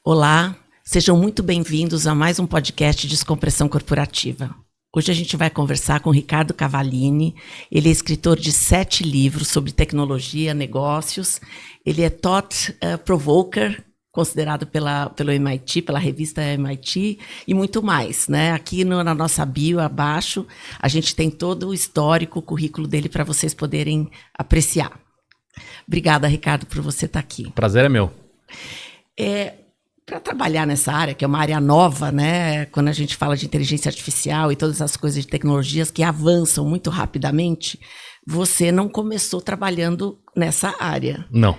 Olá, sejam muito bem-vindos a mais um podcast de Descompressão Corporativa. Hoje a gente vai conversar com Ricardo Cavallini. Ele é escritor de 7 livros sobre tecnologia, negócios. Ele é Thought Provoker, considerado pelo MIT, pela revista MIT, e muito mais, né? Aqui na nossa bio, abaixo, a gente tem todo o histórico, o currículo dele para vocês poderem apreciar. Obrigada, Ricardo, por você estar aqui. O prazer é meu. Para trabalhar nessa área, que é uma área nova, né? Quando a gente fala de inteligência artificial e todas as coisas de tecnologias que avançam muito rapidamente, você não começou trabalhando nessa área. Não.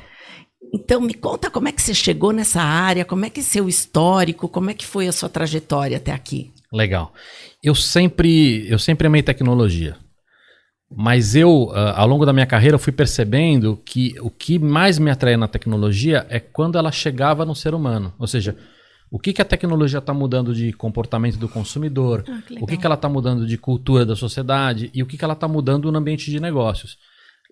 Então, me conta como é que você chegou nessa área, como é que é seu histórico, como é que foi a sua trajetória até aqui? Legal. Eu sempre amei tecnologia. Mas ao longo da minha carreira, eu fui percebendo que o que mais me atraía na tecnologia é quando ela chegava no ser humano. Ou seja, o que a tecnologia está mudando de comportamento do consumidor, o que ela está mudando de cultura da sociedade e o que ela está mudando no ambiente de negócios.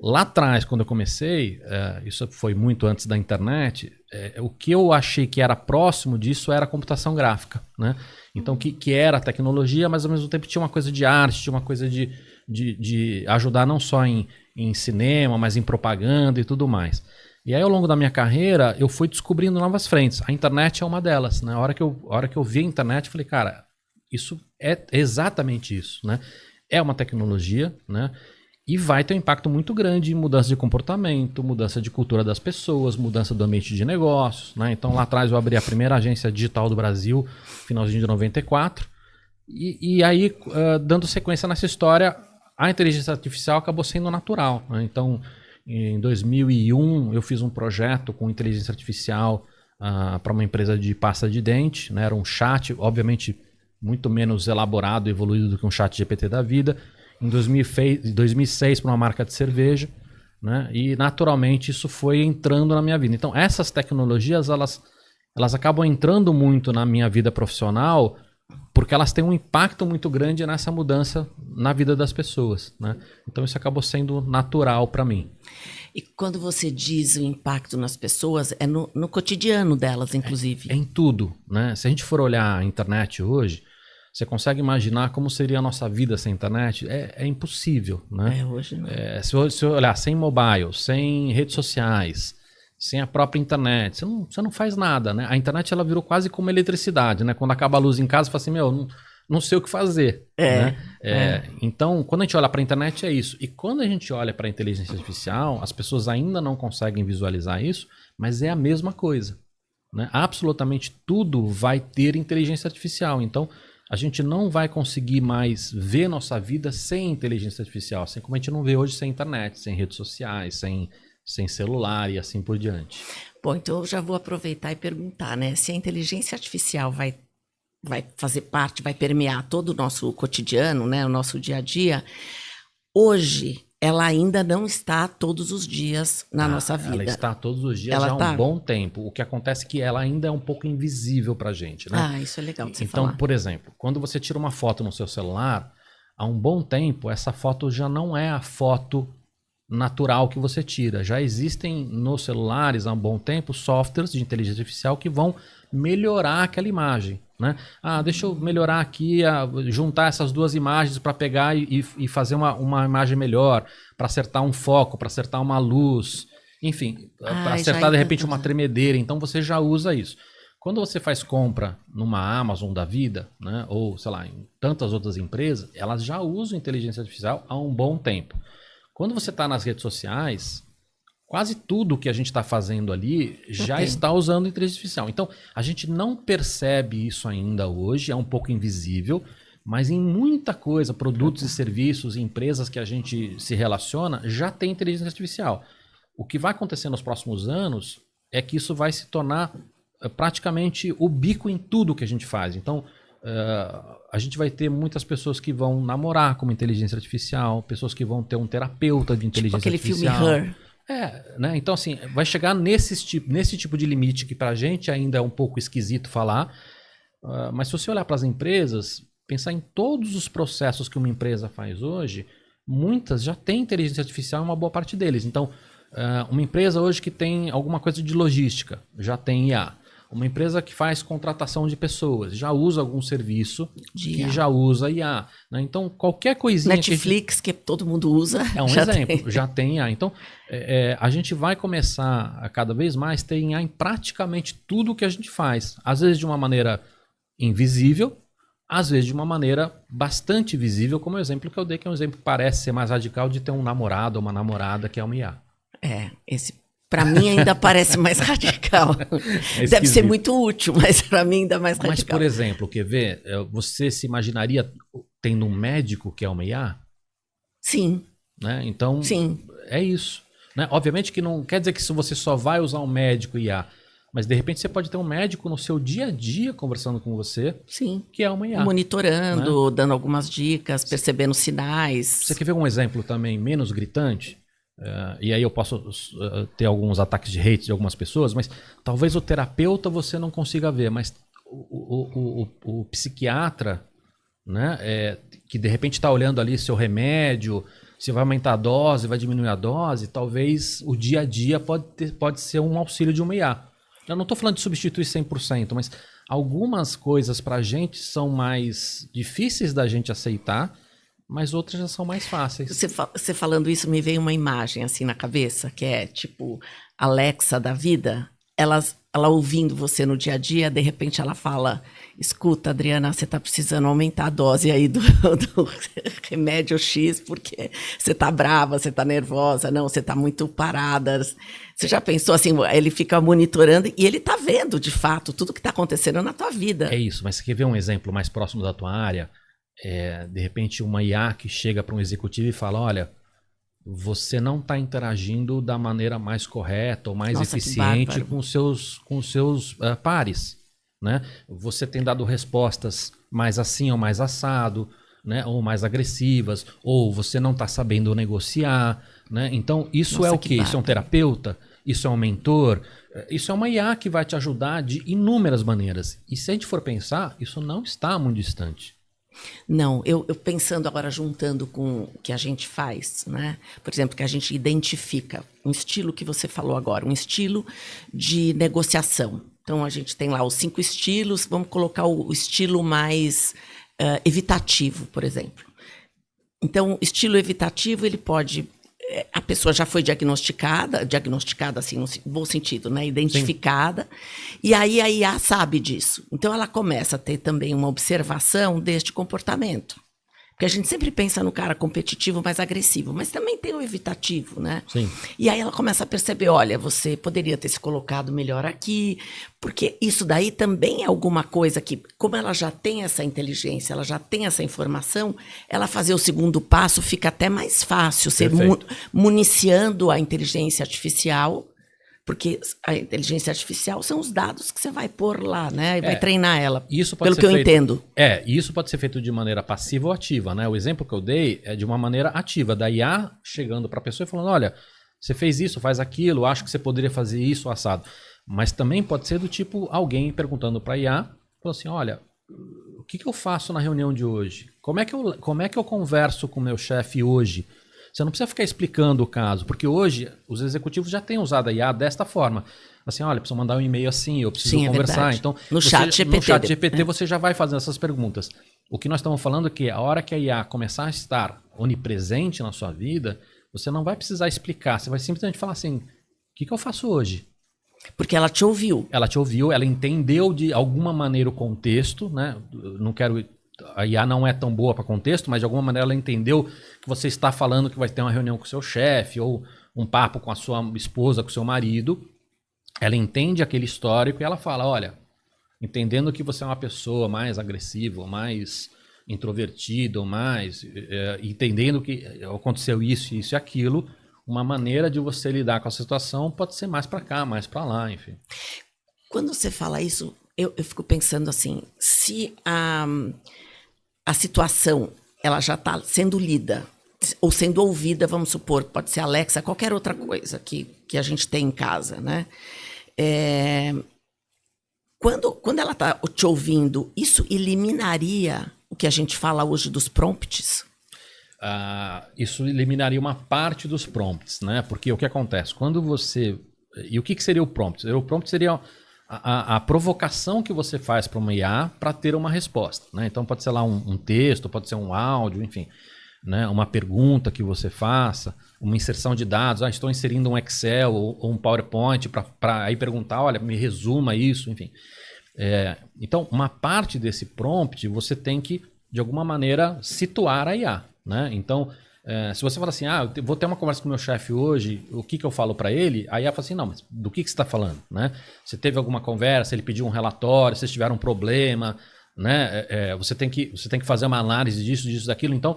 Lá atrás, quando eu comecei, isso foi muito antes da internet, o que eu achei que era próximo disso era a computação gráfica, né? Então, que era a tecnologia, mas ao mesmo tempo tinha uma coisa de arte, tinha uma coisa de ajudar não só em cinema, mas em propaganda e tudo mais. E aí, ao longo da minha carreira, eu fui descobrindo novas frentes. A internet é uma delas, né? A hora que eu vi a internet, eu falei, cara, isso é exatamente isso, né? É uma tecnologia, né? E vai ter um impacto muito grande em mudança de comportamento, mudança de cultura das pessoas, mudança do ambiente de negócios, né? Então, lá atrás eu abri a primeira agência digital do Brasil, finalzinho de 94. E aí, dando sequência nessa história, a inteligência artificial acabou sendo natural, né? Então, em 2001, eu fiz um projeto com inteligência artificial para uma empresa de pasta de dente, né? Era um chat, obviamente, muito menos elaborado e evoluído do que um chat GPT da vida. Em 2006, para uma marca de cerveja, né? E, naturalmente, isso foi entrando na minha vida. Então, essas tecnologias, elas acabam entrando muito na minha vida profissional porque elas têm um impacto muito grande nessa mudança na vida das pessoas, né? Então isso acabou sendo natural para mim. E quando você diz o impacto nas pessoas, é no cotidiano delas, inclusive. É em tudo, né? Se a gente for olhar a internet hoje, você consegue imaginar como seria a nossa vida sem internet? É impossível, né? Hoje não. Se eu olhar sem mobile, sem redes sociais, sem a própria internet, você não faz nada, né? A internet ela virou quase como eletricidade, né? Quando acaba a luz em casa, você fala assim, não sei o que fazer. Né? Então, quando a gente olha para a internet, é isso. E quando a gente olha para a inteligência artificial, as pessoas ainda não conseguem visualizar isso, mas é a mesma coisa. Né? Absolutamente tudo vai ter inteligência artificial. Então, a gente não vai conseguir mais ver nossa vida sem inteligência artificial, assim como a gente não vê hoje sem internet, sem redes sociais, sem celular e assim por diante. Bom, então eu já vou aproveitar e perguntar, né? Se a inteligência artificial vai fazer parte, vai permear todo o nosso cotidiano, né? O nosso dia a dia, hoje ela ainda não está todos os dias na nossa vida. Ela está todos os dias já há um bom tempo. O que acontece é que ela ainda é um pouco invisível para a gente, né? Isso é legal de você Então, falar. por exemplo, quando você tira uma foto no seu celular, há um bom tempo, essa foto já não é a foto natural que você tira. Já existem nos celulares há um bom tempo softwares de inteligência artificial que vão melhorar aquela imagem, né? Deixa eu melhorar aqui, juntar essas duas imagens para pegar e fazer uma imagem melhor, para acertar um foco, para acertar uma luz, enfim, para acertar de repente uma tremedeira. Então você já usa isso. Quando você faz compra numa Amazon da vida, né, ou sei lá, em tantas outras empresas, elas já usam inteligência artificial há um bom tempo. Quando você está nas redes sociais, quase tudo que a gente está fazendo ali já está usando inteligência artificial. Então, a gente não percebe isso ainda hoje, é um pouco invisível, mas em muita coisa, produtos e serviços, empresas que a gente se relaciona, já tem inteligência artificial. O que vai acontecer nos próximos anos é que isso vai se tornar praticamente ubíquo em tudo que a gente faz. Então, a gente vai ter muitas pessoas que vão namorar com inteligência artificial, pessoas que vão ter um terapeuta de inteligência artificial. Aquele filme Her. Né? Então, assim, vai chegar nesse tipo de limite que pra gente ainda é um pouco esquisito falar. Mas se você olhar para as empresas, pensar em todos os processos que uma empresa faz hoje, muitas já têm inteligência artificial em uma boa parte deles. Então, uma empresa hoje que tem alguma coisa de logística, já tem IA. Uma empresa que faz contratação de pessoas, já usa algum serviço De que IA. já usa IA. Né? Então, qualquer coisinha Netflix, que todo mundo usa. é um já exemplo, tem. já tem IA. Então, a gente vai começar a cada vez mais ter IA em praticamente tudo que a gente faz. Às vezes de uma maneira invisível, às vezes de uma maneira bastante visível, como o exemplo que eu dei, que é um exemplo que parece ser mais radical de ter um namorado ou uma namorada que é uma IA. Esse para mim ainda parece mais radical. Deve ser esquisito. muito útil, mas para mim ainda mais Mas, radical. por exemplo, quer ver? Você se imaginaria tendo um médico que é uma IA? Sim, Né? Então, sim. é isso. Né? Obviamente que não quer dizer que você só vai usar um médico IA, mas de repente você pode ter um médico no seu dia a dia conversando com você, Sim. que é uma IA. Monitorando, dando algumas dicas, percebendo sinais. Você quer ver um exemplo também menos gritante? E aí eu posso ter alguns ataques de hate de algumas pessoas, mas talvez o terapeuta você não consiga ver, mas o psiquiatra, né, que de repente está olhando ali seu remédio, se vai aumentar a dose, vai diminuir a dose, talvez o dia a dia pode ser um auxílio de uma IA. Eu não estou falando de substituir 100%, mas algumas coisas para a gente são mais difíceis da gente aceitar, mas outras já são mais fáceis. Você falando isso, me veio uma imagem assim na cabeça, que é tipo Alexa da vida. Ela ouvindo você no dia a dia, de repente ela fala: escuta, Adriana, você está precisando aumentar a dose aí do remédio X, porque você está brava, você está nervosa, não, você está muito parada. Você já pensou assim, ele fica monitorando e ele está vendo, de fato, tudo que está acontecendo na tua vida. É isso, mas você quer ver um exemplo mais próximo da tua área? De repente uma IA que chega para um executivo e fala: olha, você não está interagindo da maneira mais correta ou mais eficiente com os seus pares. Né? Você tem dado respostas mais assim ou mais assado, né? Ou mais agressivas, ou você não está sabendo negociar. Né? Então, isso é o quê? Isso é um terapeuta? Isso é um mentor? Isso é uma IA que vai te ajudar de inúmeras maneiras. E se a gente for pensar, isso não está muito distante. Não, eu pensando agora, juntando com o que a gente faz, né? Por exemplo, que a gente identifica um estilo que você falou agora, um estilo de negociação. Então, a gente tem lá os 5 estilos, vamos colocar o estilo mais evitativo, por exemplo. Então, o estilo evitativo, ele pode... A pessoa já foi diagnosticada assim, no bom sentido, né? Identificada. Sim. E aí a IA sabe disso. Então, ela começa a ter também uma observação deste comportamento. Porque a gente sempre pensa no cara competitivo, mais agressivo, mas também tem o evitativo, né? Sim. E aí ela começa a perceber, olha, você poderia ter se colocado melhor aqui, porque isso daí também é alguma coisa que, como ela já tem essa inteligência, ela já tem essa informação, ela fazer o segundo passo fica até mais fácil, você municiando a inteligência artificial, porque a inteligência artificial são os dados que você vai pôr lá, né? E vai treinar ela, isso pode pelo que eu entendo. Isso pode ser feito de maneira passiva ou ativa, né? O exemplo que eu dei é de uma maneira ativa, da IA chegando para a pessoa e falando: olha, você fez isso, faz aquilo, acho que você poderia fazer isso, assado. Mas também pode ser do tipo alguém perguntando para a IA, falando assim: olha, o que eu faço na reunião de hoje? Como é que eu converso com o meu chefe hoje? Você não precisa ficar explicando o caso, porque hoje os executivos já têm usado a IA desta forma. Assim, olha, preciso mandar um e-mail assim, eu preciso conversar. Então, no chat GPT você já vai fazendo essas perguntas. O que nós estamos falando é que a hora que a IA começar a estar onipresente na sua vida, você não vai precisar explicar, você vai simplesmente falar assim: o que eu faço hoje? Porque ela te ouviu. Ela te ouviu, ela entendeu de alguma maneira o contexto, né? Não quero... A IA não é tão boa para contexto, mas de alguma maneira ela entendeu que você está falando que vai ter uma reunião com o seu chefe ou um papo com a sua esposa, com o seu marido. Ela entende aquele histórico e ela fala: olha, entendendo que você é uma pessoa mais agressiva, mais introvertida, entendendo que aconteceu isso e aquilo, uma maneira de você lidar com a situação pode ser mais para cá, mais para lá, enfim. Quando você fala isso, eu fico pensando assim, se a situação ela já está sendo lida ou sendo ouvida, vamos supor, pode ser Alexa, qualquer outra coisa que a gente tem em casa, né? Quando ela está te ouvindo, isso eliminaria o que a gente fala hoje dos prompts? Isso eliminaria uma parte dos prompts, né? Porque o que acontece? Quando você... E o que seria o prompt? O prompt seria a provocação que você faz para uma IA para ter uma resposta, né? Então pode ser lá um texto, pode ser um áudio, enfim, né? Uma pergunta que você faça, uma inserção de dados, estou inserindo um Excel ou um PowerPoint para aí perguntar, olha, me resuma isso, enfim. Então, uma parte desse prompt você tem que, de alguma maneira, situar a IA, né? Então, se você fala assim, eu vou ter uma conversa com o meu chefe hoje, o que eu falo para ele? A IA fala assim, não, mas do que você está falando, né? Você teve alguma conversa, ele pediu um relatório, vocês tiveram um problema, né? Você tem que fazer uma análise disso, daquilo. Então,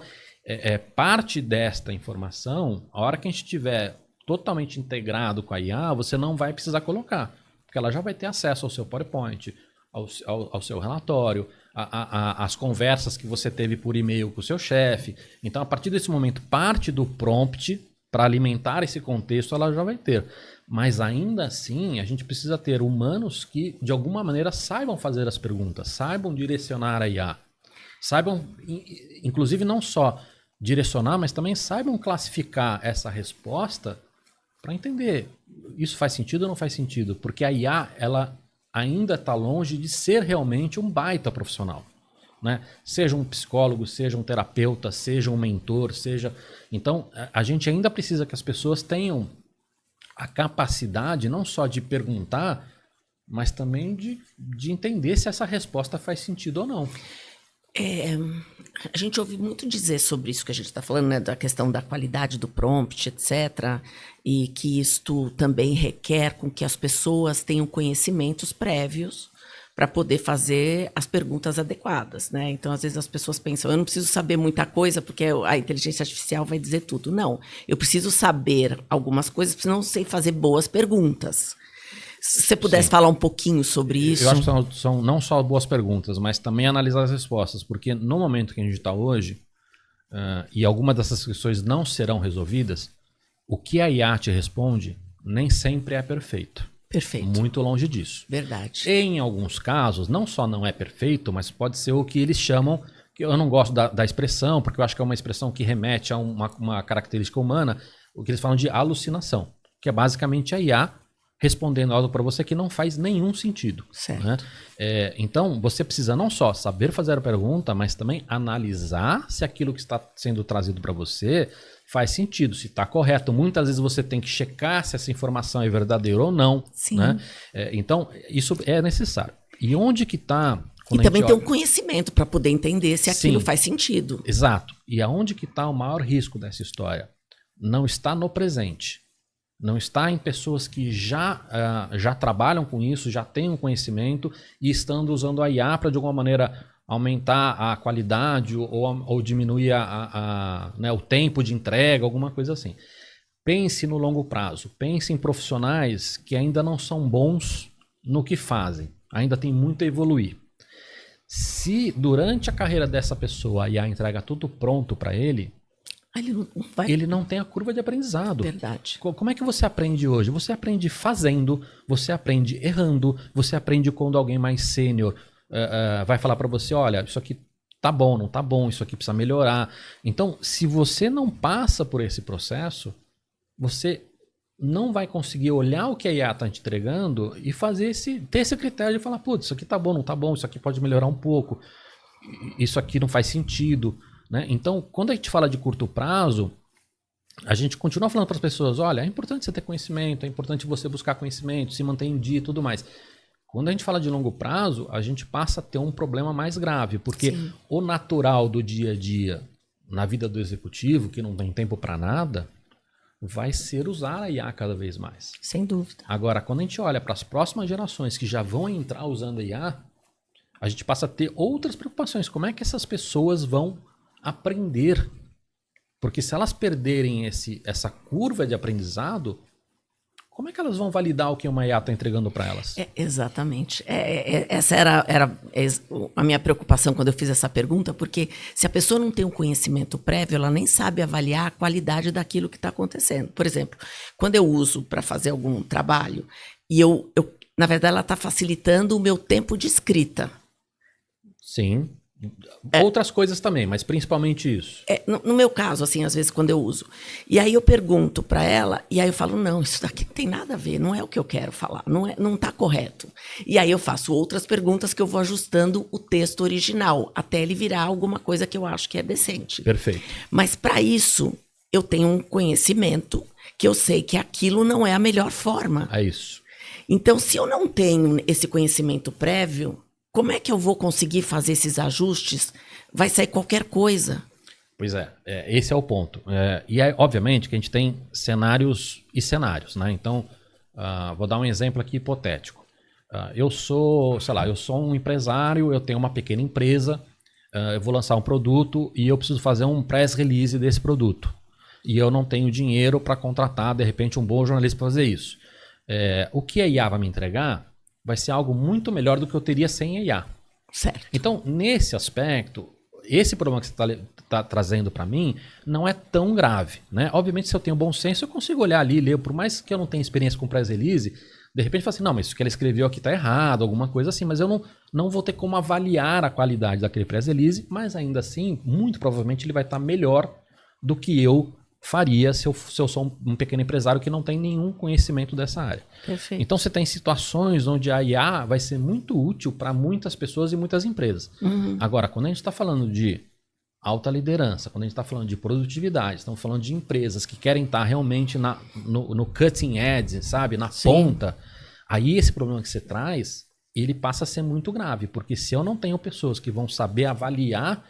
parte desta informação, a hora que a gente estiver totalmente integrado com a IA, você não vai precisar colocar, porque ela já vai ter acesso ao seu PowerPoint, ao seu relatório, as conversas que você teve por e-mail com o seu chefe. Então, a partir desse momento, parte do prompt para alimentar esse contexto ela já vai ter. Mas ainda assim, a gente precisa ter humanos que, de alguma maneira, saibam fazer as perguntas, saibam direcionar a IA, saibam, inclusive, não só direcionar, mas também saibam classificar essa resposta para entender, isso faz sentido ou não faz sentido? Porque a IA, ela ainda está longe de ser realmente um baita profissional, né? Seja um psicólogo, seja um terapeuta, seja um mentor, seja... Então, a gente ainda precisa que as pessoas tenham a capacidade não só de perguntar, mas também de entender se essa resposta faz sentido ou não. A gente ouve muito dizer sobre isso que a gente está falando, né, da questão da qualidade do prompt, etc., e que isto também requer com que as pessoas tenham conhecimentos prévios para poder fazer as perguntas adequadas, né? Então, às vezes as pessoas pensam, eu não preciso saber muita coisa porque a inteligência artificial vai dizer tudo. Não, eu preciso saber algumas coisas, porque senão eu sei fazer boas perguntas. Se você pudesse falar um pouquinho sobre isso. Eu acho que são não só boas perguntas, mas também analisar as respostas, porque no momento que a gente está hoje, e algumas dessas questões não serão resolvidas, o que a IA te responde nem sempre é perfeito. Perfeito. Muito longe disso. Verdade. Em alguns casos, não só não é perfeito, mas pode ser o que eles chamam, que eu não gosto da expressão, porque eu acho que é uma expressão que remete a uma característica humana, o que eles falam de alucinação, que é basicamente a IA respondendo algo para você que não faz nenhum sentido. Certo. Né? Então, você precisa não só saber fazer a pergunta, mas também analisar se aquilo que está sendo trazido para você faz sentido, se está correto. Muitas vezes você tem que checar se essa informação é verdadeira ou não. Sim. Né? Então, isso é necessário. E onde que está... E também ter um conhecimento para poder entender se aquilo faz sentido. Exato. E aonde que está o maior risco dessa história? Não está no presente. Não está em pessoas que já trabalham com isso, já têm um conhecimento e estão usando a IA para, de alguma maneira, aumentar a qualidade ou diminuir né, o tempo de entrega, alguma coisa assim. Pense no longo prazo. Pense em profissionais que ainda não são bons no que fazem. Ainda tem muito a evoluir. Se durante a carreira dessa pessoa a IA entrega tudo pronto para ele, ele não tem a curva de aprendizado. Verdade. Como é que você aprende hoje? Você aprende fazendo, você aprende errando, você aprende quando alguém mais sênior vai falar para você, olha, isso aqui tá bom, não tá bom, isso aqui precisa melhorar. Então, se você não passa por esse processo, você não vai conseguir olhar o que a IA está te entregando e ter esse critério de falar, putz, isso aqui tá bom, não tá bom, isso aqui pode melhorar um pouco, isso aqui não faz sentido. Né? Então, quando a gente fala de curto prazo, a gente continua falando para as pessoas, olha, é importante você ter conhecimento, é importante você buscar conhecimento, se manter em dia e tudo mais. Quando a gente fala de longo prazo, a gente passa a ter um problema mais grave, porque o natural do dia a dia na vida do executivo, que não tem tempo para nada, vai ser usar a IA cada vez mais. Sem dúvida. Agora, quando a gente olha para as próximas gerações que já vão entrar usando a IA, a gente passa a ter outras preocupações. Como é que essas pessoas vão aprender? Porque se elas perderem essa curva de aprendizado, como é que elas vão validar o que uma IA está entregando para elas? Exatamente. Essa era a minha preocupação quando eu fiz essa pergunta, porque se a pessoa não tem um conhecimento prévio, ela nem sabe avaliar a qualidade daquilo que está acontecendo. Por exemplo, quando eu uso para fazer algum trabalho, e na verdade ela está facilitando o meu tempo de escrita. Sim. Outras coisas também, mas principalmente isso. No meu caso, assim, às vezes quando eu uso. E aí eu pergunto para ela, e aí eu falo, não, isso daqui não tem nada a ver, não é o que eu quero falar, não está correto. E aí eu faço outras perguntas que eu vou ajustando o texto original, até ele virar alguma coisa que eu acho que é decente. Perfeito. Mas para isso, eu tenho um conhecimento que eu sei que aquilo não é a melhor forma. É isso. Então, se eu não tenho esse conhecimento prévio, como é que eu vou conseguir fazer esses ajustes? Vai sair qualquer coisa. Pois é, esse é o ponto. E é obviamente que a gente tem cenários e cenários, né? Então, vou dar um exemplo aqui hipotético. Eu sou um empresário, eu tenho uma pequena empresa, eu vou lançar um produto e eu preciso fazer um press release desse produto. E eu não tenho dinheiro para contratar, de repente, um bom jornalista para fazer isso. O que a IA vai me entregar vai ser algo muito melhor do que eu teria sem a IA. Certo. Então, nesse aspecto, esse problema que você está trazendo para mim não é tão grave, né? Obviamente, se eu tenho bom senso, eu consigo olhar ali e ler, por mais que eu não tenha experiência com press release, de repente falo assim, não, mas isso que ela escreveu aqui está errado, alguma coisa assim, mas eu não vou ter como avaliar a qualidade daquele press release, mas ainda assim, muito provavelmente ele vai estar melhor do que eu faria se eu sou um pequeno empresário que não tem nenhum conhecimento dessa área. Perfeito. Então você tem situações onde a IA vai ser muito útil para muitas pessoas e muitas empresas. Uhum. Agora, quando a gente está falando de alta liderança, quando a gente está falando de produtividade, estamos falando de empresas que querem estar realmente no cutting edge, sabe, na ponta, aí esse problema que você traz, ele passa a ser muito grave, porque se eu não tenho pessoas que vão saber avaliar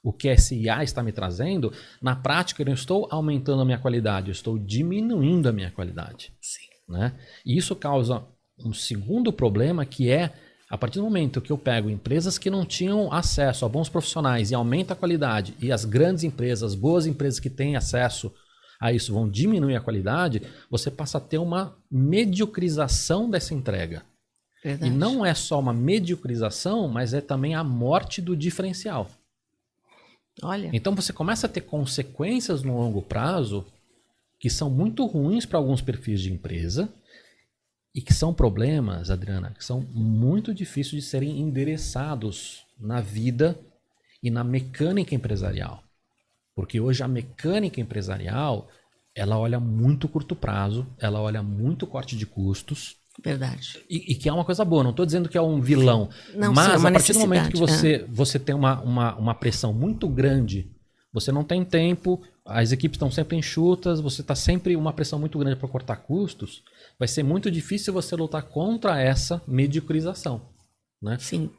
o que essa IA está me trazendo, na prática eu não estou aumentando a minha qualidade, eu estou diminuindo a minha qualidade. Sim. Né? E isso causa um segundo problema, que é, a partir do momento que eu pego empresas que não tinham acesso a bons profissionais e aumenta a qualidade, e as grandes empresas, as boas empresas que têm acesso a isso vão diminuir a qualidade, você passa a ter uma mediocrização dessa entrega. Verdade. E não é só uma mediocrização, mas é também a morte do diferencial. Olha. Então você começa a ter consequências no longo prazo que são muito ruins para alguns perfis de empresa e que são problemas, Adriana, que são muito difíceis de serem endereçados na vida e na mecânica empresarial. Porque hoje a mecânica empresarial, ela olha muito curto prazo, ela olha muito corte de custos. Verdade. E que é uma coisa boa, não estou dizendo que é um vilão, não, mas sim, é uma a partir do momento que necessidade. você tem uma pressão muito grande, você não tem tempo, as equipes estão sempre enxutas, você está sempre uma pressão muito grande para cortar custos, vai ser muito difícil você lutar contra essa mediocrização. Né? Sim.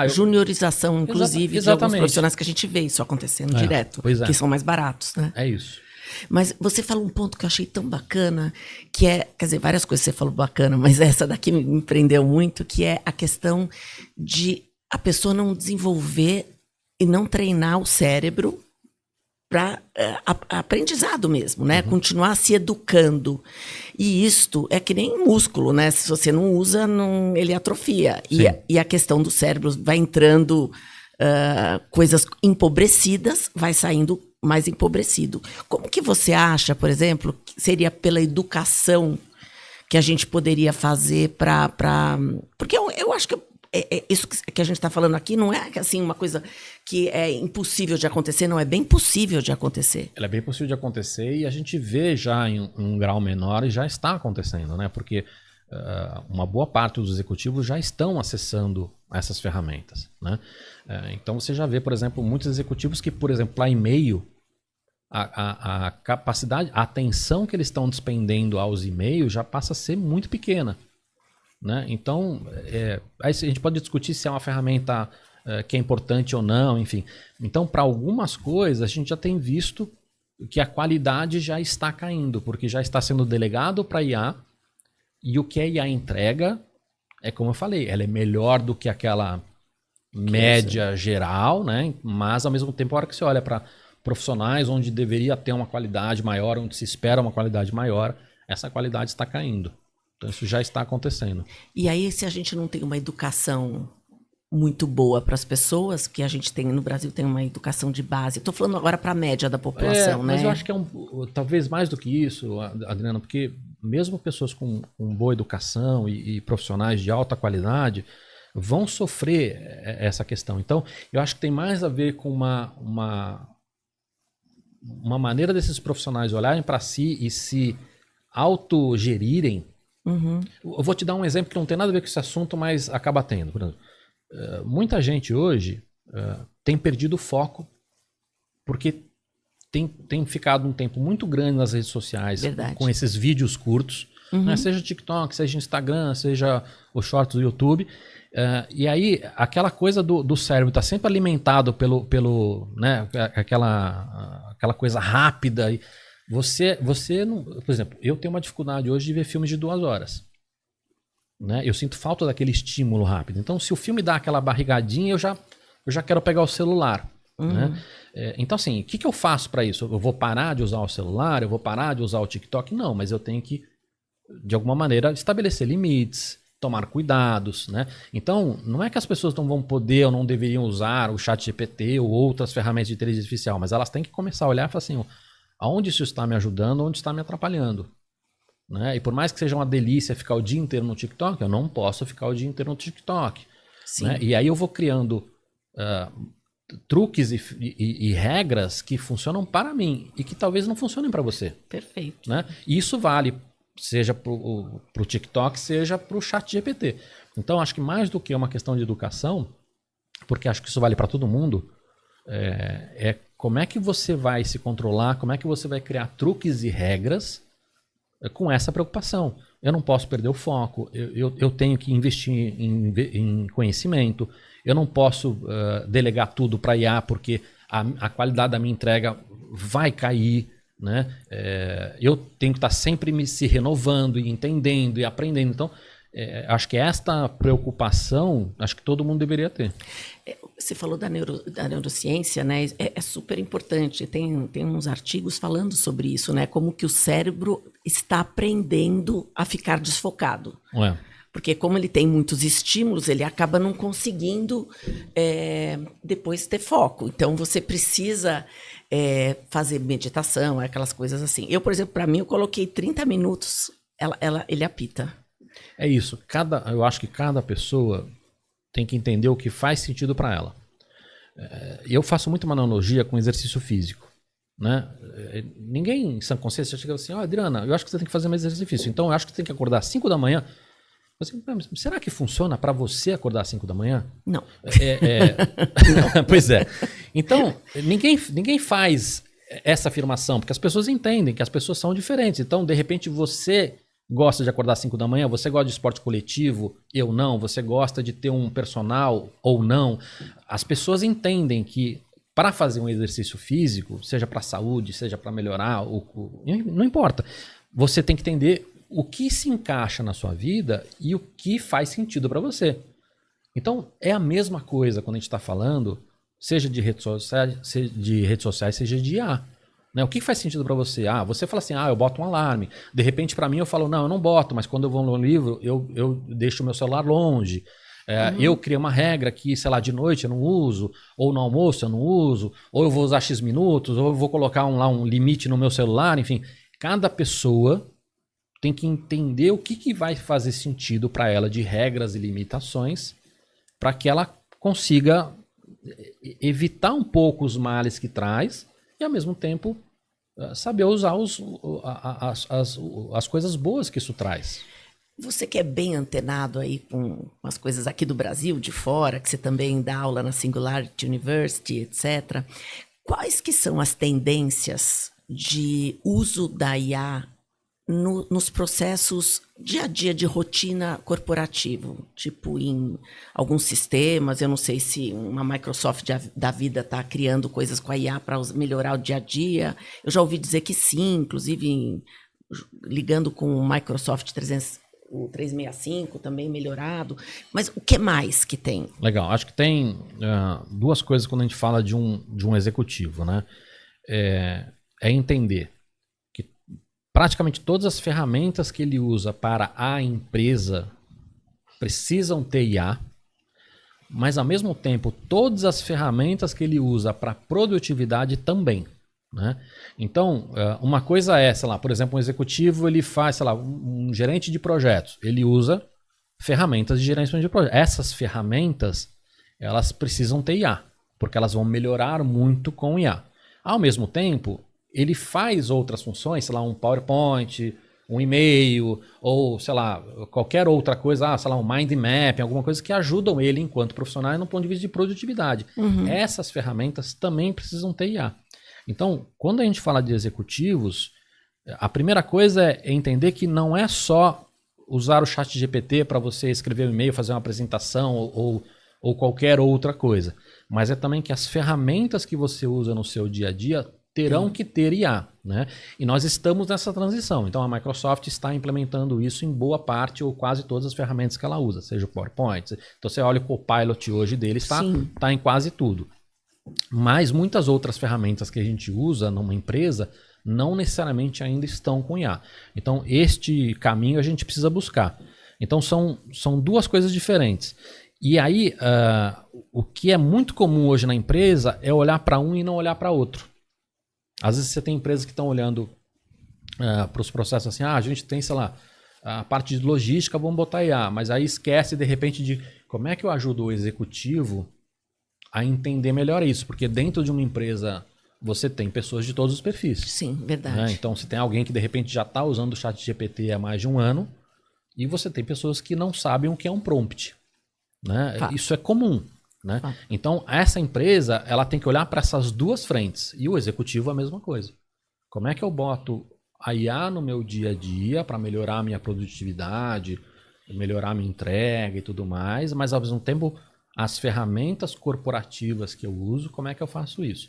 Juniorização, inclusive, de alguns profissionais que a gente vê isso acontecendo direto, que são mais baratos. Né? É isso. Mas você falou um ponto que eu achei tão bacana, que é, quer dizer, várias coisas você falou bacana, mas essa daqui me prendeu muito, que é a questão de a pessoa não desenvolver e não treinar o cérebro para aprendizado mesmo, né? Uhum. Continuar se educando. E isto é que nem músculo, né? Se você não usa, ele atrofia. E a questão do cérebro vai entrando coisas empobrecidas, vai saindo mais empobrecido. Como que você acha, por exemplo, que seria pela educação que a gente poderia fazer para... Porque eu acho que isso que a gente está falando aqui não é assim uma coisa que é impossível de acontecer, não, é bem possível de acontecer. Ela é bem possível de acontecer e a gente vê já em um grau menor e já está acontecendo, né? Porque uma boa parte dos executivos já estão acessando essas ferramentas, né? Então você já vê, por exemplo, muitos executivos que, por exemplo, para e-mail, a capacidade, a atenção que eles estão despendendo aos e-mails já passa a ser muito pequena. Né? Então, aí a gente pode discutir se é uma ferramenta que é importante ou não, enfim. Então, para algumas coisas, a gente já tem visto que a qualidade já está caindo, porque já está sendo delegado para a IA, e o que a IA entrega, é como eu falei, ela é melhor do que aquela média geral, né? Mas, ao mesmo tempo, a hora que você olha para profissionais onde deveria ter uma qualidade maior, onde se espera uma qualidade maior, essa qualidade está caindo. Então isso já está acontecendo. E aí, se a gente não tem uma educação muito boa para as pessoas, que a gente tem no Brasil, tem uma educação de base. Estou falando agora para a média da população, né? Mas eu acho que talvez mais do que isso, Adriana, porque mesmo pessoas com boa educação e profissionais de alta qualidade, vão sofrer essa questão. Então, eu acho que tem mais a ver com uma maneira desses profissionais olharem para si e se autogerirem. Eu vou te dar um exemplo que não tem nada a ver com esse assunto, mas acaba tendo. Por exemplo, muita gente hoje tem perdido o foco porque tem ficado um tempo muito grande nas redes sociais. Verdade. Com esses vídeos curtos, né? Seja TikTok, seja Instagram, seja os shorts do YouTube. E aí, aquela coisa do cérebro está sempre alimentado pelo né, aquela coisa rápida. Você não, por exemplo, eu tenho uma dificuldade hoje de ver filmes de 2 horas. Né? Eu sinto falta daquele estímulo rápido. Então, se o filme dá aquela barrigadinha, eu já quero pegar o celular. Né? Então, assim, o que eu faço para isso? Eu vou parar de usar o celular? Eu vou parar de usar o TikTok? Não, mas eu tenho que, de alguma maneira, estabelecer limites, tomar cuidados, né? Então, não é que as pessoas não vão poder ou não deveriam usar o ChatGPT ou outras ferramentas de inteligência artificial, mas elas têm que começar a olhar e falar assim, aonde isso está me ajudando, onde está me atrapalhando. Né? E por mais que seja uma delícia ficar o dia inteiro no TikTok, eu não posso ficar o dia inteiro no TikTok. Né? E aí eu vou criando truques e regras que funcionam para mim e que talvez não funcionem para você. Perfeito. Né? E isso vale seja para o TikTok, seja para o ChatGPT. Então, acho que mais do que uma questão de educação, porque acho que isso vale para todo mundo, é como é que você vai se controlar, como é que você vai criar truques e regras com essa preocupação. Eu não posso perder o foco, eu tenho que investir em conhecimento, eu não posso delegar tudo para IA, porque a qualidade da minha entrega vai cair. Né? Eu tenho que estar sempre se renovando e entendendo e aprendendo. Então, acho que esta preocupação, acho que todo mundo deveria ter. Você falou da neurociência, né? É super importante. Tem uns artigos falando sobre isso, né? Como que o cérebro está aprendendo a ficar desfocado. Porque como ele tem muitos estímulos, ele acaba não conseguindo depois ter foco. Então, você precisa fazer meditação, aquelas coisas assim. Eu, por exemplo, para mim, eu coloquei 30 minutos, ele apita. É isso. Eu acho que cada pessoa tem que entender o que faz sentido para ela. Eu faço muito uma analogia com exercício físico. Né? Ninguém em sã consciência chega assim, Adriana, eu acho que você tem que fazer mais exercício físico. Então, eu acho que você tem que acordar às 5 da manhã. Será que funciona para você acordar às 5 da manhã? Não. Não. Pois é. Então, ninguém faz essa afirmação, porque as pessoas entendem que as pessoas são diferentes. Então, de repente, você gosta de acordar às 5 da manhã, você gosta de esporte coletivo, eu não, você gosta de ter um personal ou não. As pessoas entendem que para fazer um exercício físico, seja para a saúde, seja para melhorar, não importa, você tem que entender o que se encaixa na sua vida e o que faz sentido para você. Então, é a mesma coisa quando a gente está falando, seja de redes sociais, seja de IA. Né? O que faz sentido para você? Você fala assim, eu boto um alarme. De repente, para mim, eu falo, não, eu não boto, mas quando eu vou no livro, eu deixo o meu celular longe. Eu criei uma regra que, sei lá, de noite eu não uso, ou no almoço eu não uso, ou eu vou usar X minutos, ou eu vou colocar um limite no meu celular, enfim. Cada pessoa tem que entender o que vai fazer sentido para ela de regras e limitações para que ela consiga evitar um pouco os males que traz e, ao mesmo tempo, saber usar as coisas boas que isso traz. Você que é bem antenado aí com as coisas aqui do Brasil, de fora, que você também dá aula na Singularity University, etc. Quais que são as tendências de uso da IA nos processos dia a dia de rotina corporativo, tipo em alguns sistemas, eu não sei se uma Microsoft da vida está criando coisas com a IA para melhorar o dia a dia, eu já ouvi dizer que sim, inclusive ligando com o Microsoft 365 também melhorado, mas o que mais que tem? Legal, acho que tem duas coisas quando a gente fala de um executivo, né? É entender praticamente todas as ferramentas que ele usa para a empresa precisam ter IA, mas ao mesmo tempo todas as ferramentas que ele usa para produtividade também. Né? Então, uma coisa é, sei lá, por exemplo, um executivo ele faz, sei lá, um gerente de projetos, ele usa ferramentas de gerenciamento de projetos. Essas ferramentas, elas precisam ter IA, porque elas vão melhorar muito com IA. Ao mesmo tempo, ele faz outras funções, sei lá, um PowerPoint, um e-mail, ou, sei lá, qualquer outra coisa, sei lá, um mind map, alguma coisa que ajudam ele enquanto profissional no ponto de vista de produtividade. Essas ferramentas também precisam ter IA. Então, quando a gente fala de executivos, a primeira coisa é entender que não é só usar o chat GPT para você escrever um e-mail, fazer uma apresentação ou qualquer outra coisa. Mas é também que as ferramentas que você usa no seu dia a dia terão que ter IA, né? E nós estamos nessa transição. Então a Microsoft está implementando isso em boa parte ou quase todas as ferramentas que ela usa, seja o PowerPoint. Então você olha o Copilot hoje dele, está em quase tudo. Mas muitas outras ferramentas que a gente usa numa empresa não necessariamente ainda estão com IA. Então este caminho a gente precisa buscar. Então são duas coisas diferentes. E aí o que é muito comum hoje na empresa é olhar para um e não olhar para outro. Às vezes você tem empresas que estão olhando para os processos assim, a gente tem, sei lá, a parte de logística, vamos botar IA, mas aí esquece de repente de como é que eu ajudo o executivo a entender melhor isso, porque dentro de uma empresa você tem pessoas de todos os perfis. Sim, verdade. Né? Então você tem alguém que de repente já está usando o chat GPT há mais de um ano e você tem pessoas que não sabem o que é um prompt. Né? Isso é comum. Né? Então essa empresa ela tem que olhar para essas duas frentes e o executivo a mesma coisa. Como é que eu boto a IA no meu dia a dia para melhorar a minha produtividade, melhorar a minha entrega e tudo mais, mas ao mesmo tempo as ferramentas corporativas que eu uso, como é que eu faço isso?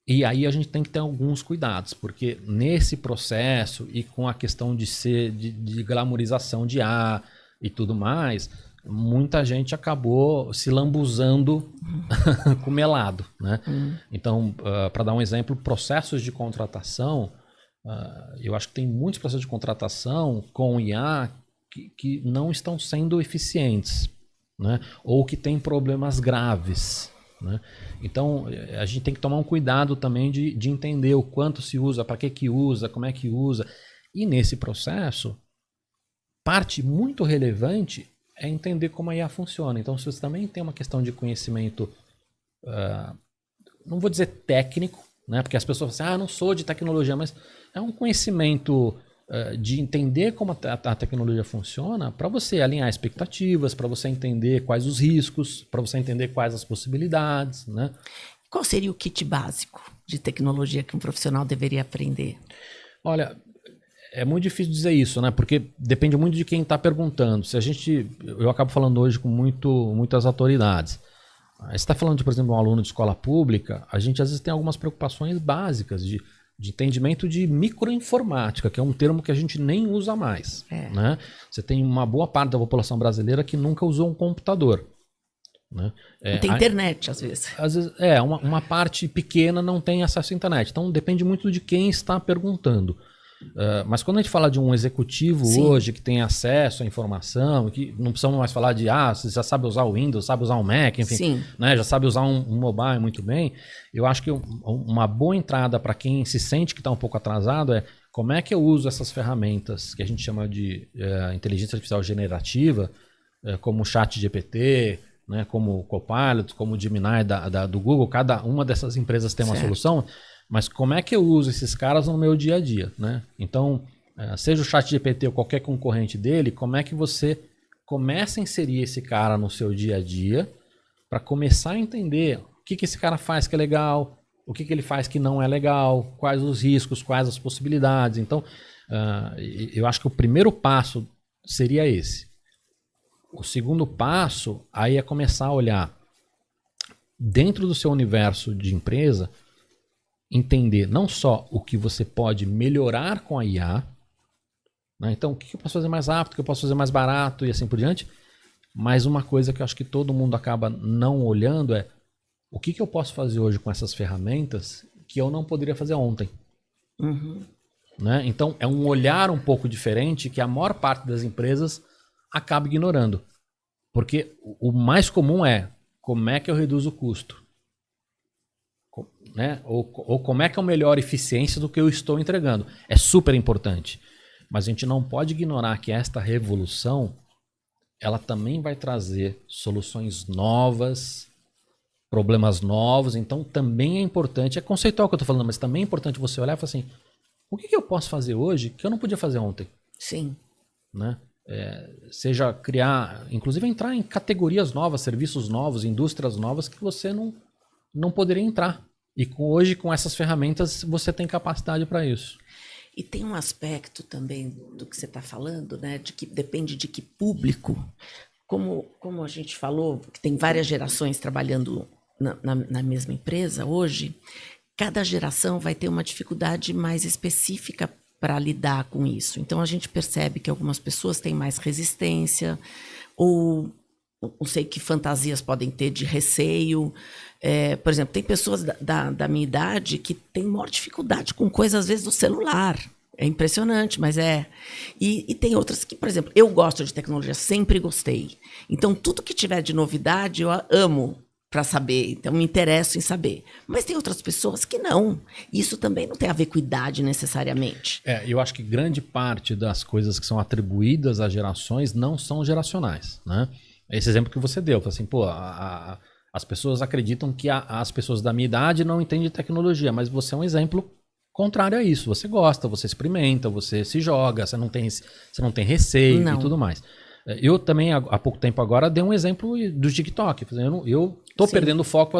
E aí a gente tem que ter alguns cuidados, porque nesse processo e com a questão de glamorização de IA e tudo mais, muita gente acabou se lambuzando com melado, né? Então, para dar um exemplo, processos de contratação, eu acho que tem muitos processos de contratação com IA que não estão sendo eficientes, né? Ou que têm problemas graves, né? Então, a gente tem que tomar um cuidado também de entender o quanto se usa, para que usa, como é que usa. E nesse processo, parte muito relevante é entender como a IA funciona. Então, se você também tem uma questão de conhecimento, não vou dizer técnico, né? Porque as pessoas falam assim, eu não sou de tecnologia, mas é um conhecimento de entender como a tecnologia funciona para você alinhar expectativas, para você entender quais os riscos, para você entender quais as possibilidades, né? Qual seria o kit básico de tecnologia que um profissional deveria aprender? Olha, é muito difícil dizer isso, né? Porque depende muito de quem está perguntando. Eu acabo falando hoje com muitas autoridades. Você está falando por exemplo, de um aluno de escola pública, a gente às vezes tem algumas preocupações básicas de entendimento de microinformática, que é um termo que a gente nem usa mais. Né? Você tem uma boa parte da população brasileira que nunca usou um computador. Né? Não tem internet, às vezes. Uma parte pequena não tem acesso à internet. Então depende muito de quem está perguntando. Mas quando a gente fala de um executivo hoje que tem acesso à informação, que não precisamos mais falar de você já sabe usar o Windows, sabe usar o Mac, enfim, né, já sabe usar um mobile muito bem, eu acho que uma boa entrada para quem se sente que está um pouco atrasado é como é que eu uso essas ferramentas que a gente chama de inteligência artificial generativa, como o chat GPT, né, como o Copilot, como o Gemini do Google. Cada uma dessas empresas tem uma solução. Mas como é que eu uso esses caras no meu dia a dia, né? Então, seja o ChatGPT ou qualquer concorrente dele, como é que você começa a inserir esse cara no seu dia a dia para começar a entender o que esse cara faz que é legal, o que ele faz que não é legal, quais os riscos, quais as possibilidades. Então, eu acho que o primeiro passo seria esse. O segundo passo aí é começar a olhar dentro do seu universo de empresa, entender não só o que você pode melhorar com a IA, né? Então o que eu posso fazer mais rápido, o que eu posso fazer mais barato e assim por diante, mas uma coisa que eu acho que todo mundo acaba não olhando é o que eu posso fazer hoje com essas ferramentas que eu não poderia fazer ontem. Né? Então é um olhar um pouco diferente que a maior parte das empresas acaba ignorando, porque o mais comum é como é que eu reduzo o custo. Né? Ou como é que eu melhoro a eficiência do que eu estou entregando. É super importante. Mas a gente não pode ignorar que esta revolução ela também vai trazer soluções novas, problemas novos. Então também é importante, é conceitual o que eu estou falando, mas também é importante você olhar e falar assim, o que eu posso fazer hoje que eu não podia fazer ontem? Sim. Né? Seja criar, inclusive entrar em categorias novas, serviços novos, indústrias novas que você não poderia entrar. E hoje, com essas ferramentas, você tem capacidade para isso. E tem um aspecto também do que você está falando, né? De que depende de que público. Como a gente falou, que tem várias gerações trabalhando na mesma empresa hoje, cada geração vai ter uma dificuldade mais específica para lidar com isso. Então, a gente percebe que algumas pessoas têm mais resistência, ou não sei que fantasias podem ter de receio. Por exemplo, tem pessoas da minha idade que têm maior dificuldade com coisas, às vezes, do celular. É impressionante, mas é. E tem outras que, por exemplo, eu gosto de tecnologia, sempre gostei. Então, tudo que tiver de novidade, eu amo para saber, então me interesso em saber. Mas tem outras pessoas que não. Isso também não tem a ver com idade necessariamente. Eu acho que grande parte das coisas que são atribuídas às gerações não são geracionais, né? Esse exemplo que você deu, assim, pô, as pessoas acreditam que as pessoas da minha idade não entendem tecnologia, mas você é um exemplo contrário a isso. Você gosta, você experimenta, você se joga, você não tem receio e tudo mais. Eu também, há pouco tempo agora, dei um exemplo do TikTok. Eu tô perdendo o foco.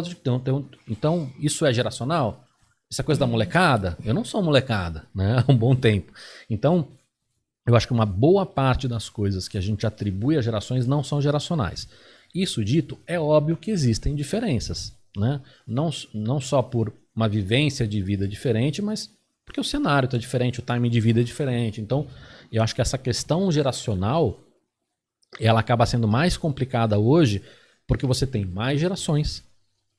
Então, isso é geracional? Isso é coisa da molecada? Eu não sou molecada, né? Há um bom tempo. Então, eu acho que uma boa parte das coisas que a gente atribui às gerações não são geracionais. Isso dito, é óbvio que existem diferenças, né? Não só por uma vivência de vida diferente, mas porque o cenário está diferente, o timing de vida é diferente. Então, eu acho que essa questão geracional ela acaba sendo mais complicada hoje porque você tem mais gerações,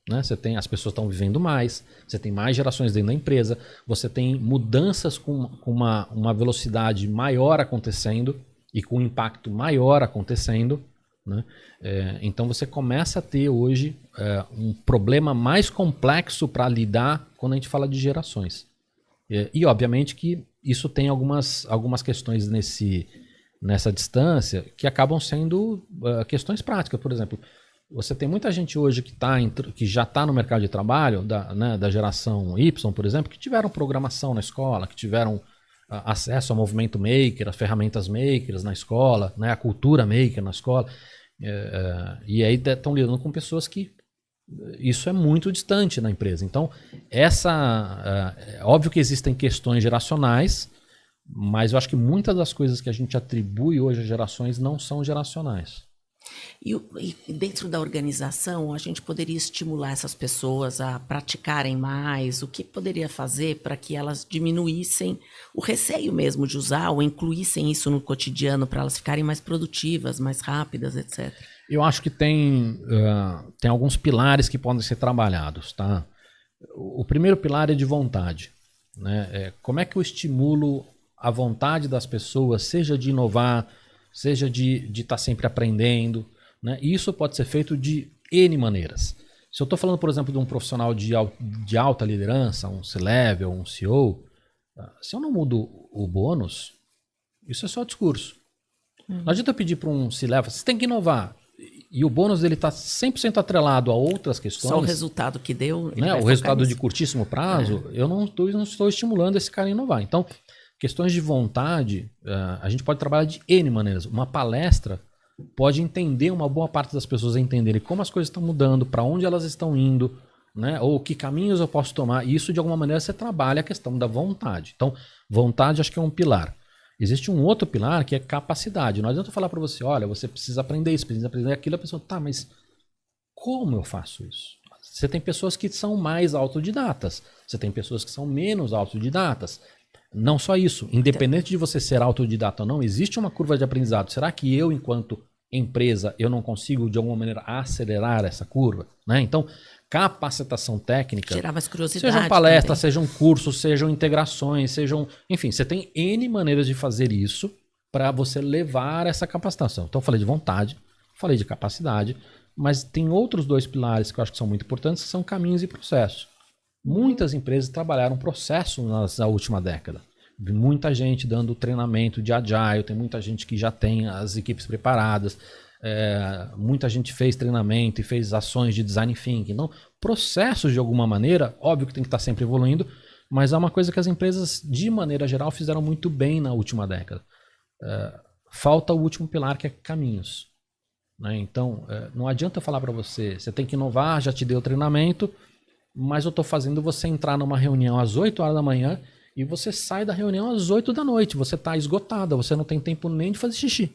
né? As pessoas estão vivendo mais, você tem mais gerações dentro da empresa, você tem mudanças com uma velocidade maior acontecendo e com um impacto maior acontecendo, né? Então você começa a ter hoje um problema mais complexo para lidar quando a gente fala de gerações. E obviamente que isso tem algumas questões nessa distância que acabam sendo questões práticas. Por exemplo, você tem muita gente hoje que já está no mercado de trabalho, da geração Y, por exemplo, que tiveram programação na escola, que tiveram acesso ao movimento maker, às ferramentas makers na escola, né, a cultura maker na escola, e aí estão lidando com pessoas que isso é muito distante na empresa. Então, é óbvio que existem questões geracionais, mas eu acho que muitas das coisas que a gente atribui hoje às gerações não são geracionais. E dentro da organização, a gente poderia estimular essas pessoas a praticarem mais? O que poderia fazer para que elas diminuíssem o receio mesmo de usar ou incluíssem isso no cotidiano para elas ficarem mais produtivas, mais rápidas, etc.? Eu acho que tem alguns pilares que podem ser trabalhados, tá? O primeiro pilar é de vontade, né? Como é que eu estimulo a vontade das pessoas, seja de inovar, seja de estar sempre aprendendo, né? E isso pode ser feito de N maneiras. Se eu estou falando, por exemplo, de um profissional de alta liderança, um C-Level, um CEO, se eu não mudo o bônus, isso é só discurso. Não adianta eu pedir para um C-Level, você tem que inovar, e o bônus dele está 100% atrelado a outras questões. Só o resultado que deu. Né? O resultado de curtíssimo prazo, eu não estou estimulando esse cara a inovar. Então, questões de vontade, a gente pode trabalhar de N maneiras. Uma palestra pode entender, uma boa parte das pessoas entenderem como as coisas estão mudando, para onde elas estão indo, né? Ou que caminhos eu posso tomar. E isso, de alguma maneira, você trabalha a questão da vontade. Então, vontade acho que é um pilar. Existe um outro pilar que é capacidade. Não adianta eu falar para você, olha, você precisa aprender isso, precisa aprender aquilo. A pessoa, tá, mas como eu faço isso? Você tem pessoas que são mais autodidatas. Você tem pessoas que são menos autodidatas. Não só isso, independente de você ser autodidata ou não, existe uma curva de aprendizado. Será que eu, enquanto empresa, eu não consigo, de alguma maneira, acelerar essa curva? Né? Então, capacitação técnica, gerar mais curiosidade, sejam palestras, sejam cursos, sejam integrações, enfim, você tem N maneiras de fazer isso para você levar essa capacitação. Então, eu falei de vontade, falei de capacidade, mas tem outros dois pilares que eu acho que são muito importantes, que são caminhos e processos. Muitas empresas trabalharam processo na última década. Muita gente dando treinamento de agile, tem muita gente que já tem as equipes preparadas. muita gente fez treinamento e fez ações de design thinking. Então, processos de alguma maneira, óbvio que tem que estar sempre evoluindo, mas é uma coisa que as empresas, de maneira geral, fizeram muito bem na última década. Falta o último pilar, que é caminhos. Né? Então, não adianta eu falar para você, você tem que inovar, já te dei o treinamento, mas eu estou fazendo você entrar numa reunião às 8 horas da manhã e você sai da reunião às 8 da noite. Você está esgotada, você não tem tempo nem de fazer xixi.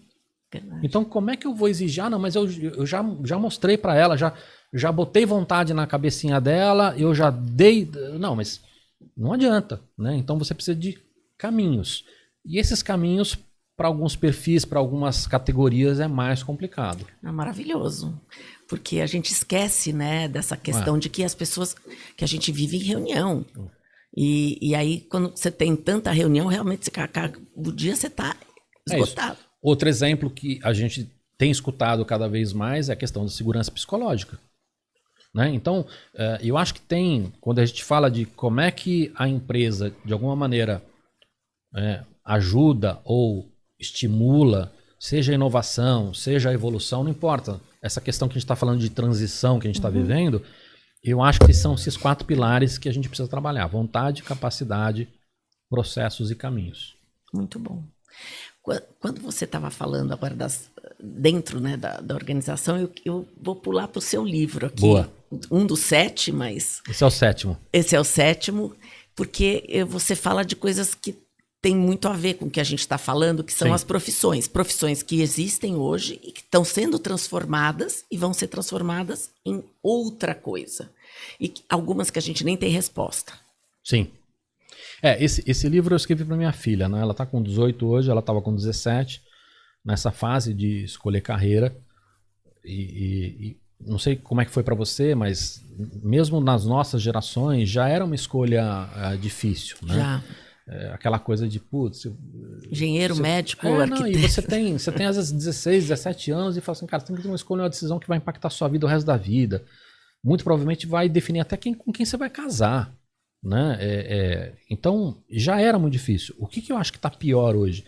Verdade. Então, como é que eu vou exigir? Não, mas eu já mostrei para ela, já botei vontade na cabecinha dela, eu já dei... Não, mas não adianta. Né? Então, você precisa de caminhos. E esses caminhos, para alguns perfis, para algumas categorias, é mais complicado. É maravilhoso. Porque a gente esquece, né, dessa questão de que as pessoas... que a gente vive em reunião. E aí, quando você tem tanta reunião, realmente, o dia você está esgotado. Outro exemplo que a gente tem escutado cada vez mais é a questão da segurança psicológica. Né? Então, eu acho que quando a gente fala de como é que a empresa, de alguma maneira, ajuda ou estimula, seja a inovação, seja a evolução, não importa. Essa questão que a gente está falando de transição que a gente está vivendo, eu acho que são esses 4 pilares que a gente precisa trabalhar. Vontade, capacidade, processos e caminhos. Muito bom. Quando você estava falando agora dentro, né, da organização, eu vou pular para o seu livro aqui. Boa. Um dos 7, mas... Esse é o 7º. Esse é o 7º, porque você fala de coisas que tem muito a ver com o que a gente está falando, que são Sim. as profissões. Profissões que existem hoje e que estão sendo transformadas e vão ser transformadas em outra coisa. E algumas que a gente nem tem resposta. Sim. Esse livro eu escrevi para minha filha, né? Ela está com 18 hoje, ela estava com 17, nessa fase de escolher carreira. E não sei como é que foi para você, mas mesmo nas nossas gerações já era uma escolha difícil, né? Já. Aquela coisa de, putz... Engenheiro, médico, arquiteto. E você tem às vezes 16, 17 anos e fala assim, cara, você tem que ter uma escolha, uma decisão que vai impactar a sua vida o resto da vida. Muito provavelmente vai definir até com quem você vai casar. Né? Então, já era muito difícil. O que eu acho que está pior hoje?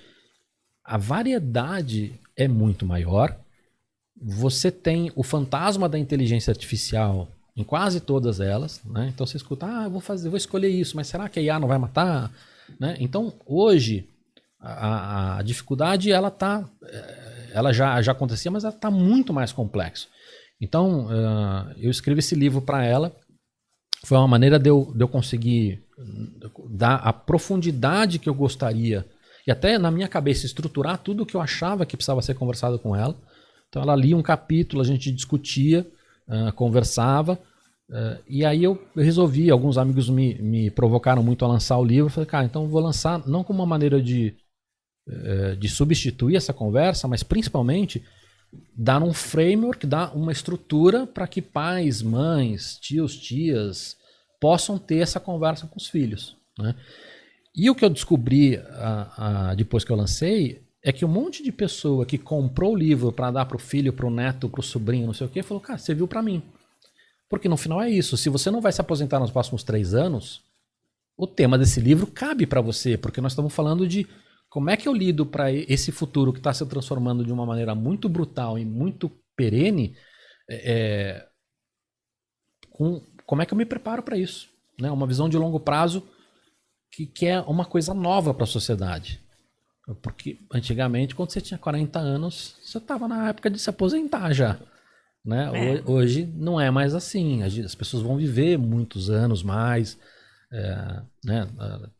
A variedade é muito maior. Você tem o fantasma da inteligência artificial em quase todas elas. Né? Então, você escuta, eu vou escolher isso, mas será que a IA não vai matar? Né? Então, hoje, a dificuldade ela já acontecia, mas ela está muito mais complexa. Então, eu escrevi esse livro para ela. Foi uma maneira de eu conseguir dar a profundidade que eu gostaria e até na minha cabeça estruturar tudo o que eu achava que precisava ser conversado com ela. Então ela lia um capítulo, a gente discutia, conversava, e aí eu resolvi, alguns amigos me provocaram muito a lançar o livro. Eu falei, cara, então eu vou lançar não como uma maneira de substituir essa conversa, mas principalmente dar um framework, dar uma estrutura para que pais, mães, tios, tias possam ter essa conversa com os filhos. Né? E o que eu descobri depois que eu lancei é que um monte de pessoa que comprou o livro para dar para o filho, para o neto, para o sobrinho, não sei o quê, falou, cara, você viu para mim. Porque no final é isso. Se você não vai se aposentar nos próximos 3 anos, o tema desse livro cabe para você, porque nós estamos falando de como é que eu lido para esse futuro que está se transformando de uma maneira muito brutal e muito perene, como é que eu me preparo para isso? Né? Uma visão de longo prazo que é uma coisa nova para a sociedade. Porque antigamente, quando você tinha 40 anos, você estava na época de se aposentar já. Né? Hoje não é mais assim. As pessoas vão viver muitos anos mais. Né?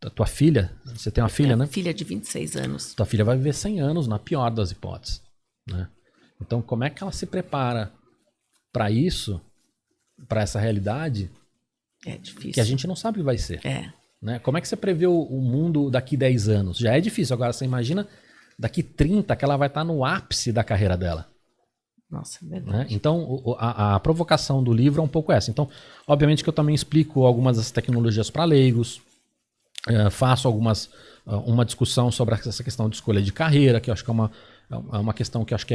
A tua filha, você tem uma filha, né? Filha de 26 anos. Tua filha vai viver 100 anos, na pior das hipóteses. Né? Então, como é que ela se prepara para isso, para essa realidade? É difícil. Que a gente não sabe o que vai ser. Né? Como é que você prevê o mundo daqui 10 anos? Já é difícil. Agora, você imagina daqui 30 que ela vai estar no ápice da carreira dela. Nossa, é verdade. Né? Então, a provocação do livro é um pouco essa. Então, obviamente que eu também explico algumas das tecnologias para leigos, faço uma discussão sobre essa questão de escolha de carreira, que eu acho que é uma questão que eu acho que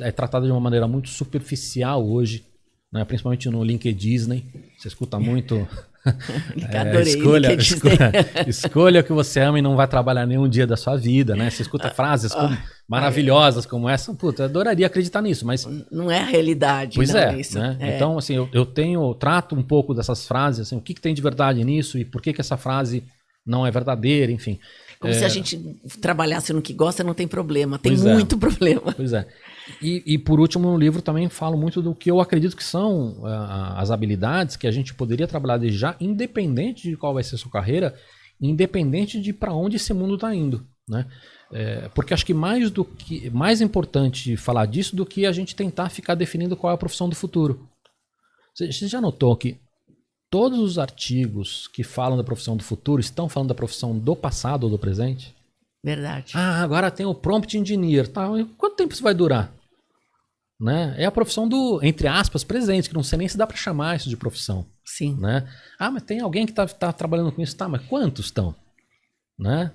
é tratada de uma maneira muito superficial hoje. né? Principalmente no LinkedIn. Você escuta muito. Adorei, Escolha o que você ama e não vai trabalhar nenhum dia da sua vida, né? Você escuta frases maravilhosas como essa. Puta, eu adoraria acreditar nisso, mas... Não é a realidade, pois não, isso. Né? Então, assim, eu trato um pouco dessas frases, assim, o que tem de verdade nisso e por que essa frase não é verdadeira, enfim. Como se a gente trabalhasse no que gosta, não tem problema. Tem muito problema. Pois é. E por último, no livro também falo muito do que eu acredito que são as habilidades que a gente poderia trabalhar desde já, independente de qual vai ser a sua carreira, independente de para onde esse mundo está indo, né? Porque acho que mais importante falar disso do que a gente tentar ficar definindo qual é a profissão do futuro. Você já notou que todos os artigos que falam da profissão do futuro estão falando da profissão do passado ou do presente? Verdade. Agora tem o prompt engineer. Tá, quanto tempo isso vai durar? Né? É a profissão do, entre aspas, presente, que não sei nem se dá para chamar isso de profissão. Sim. Né? Mas tem alguém que tá trabalhando com isso. Tá, mas quantos estão? Né?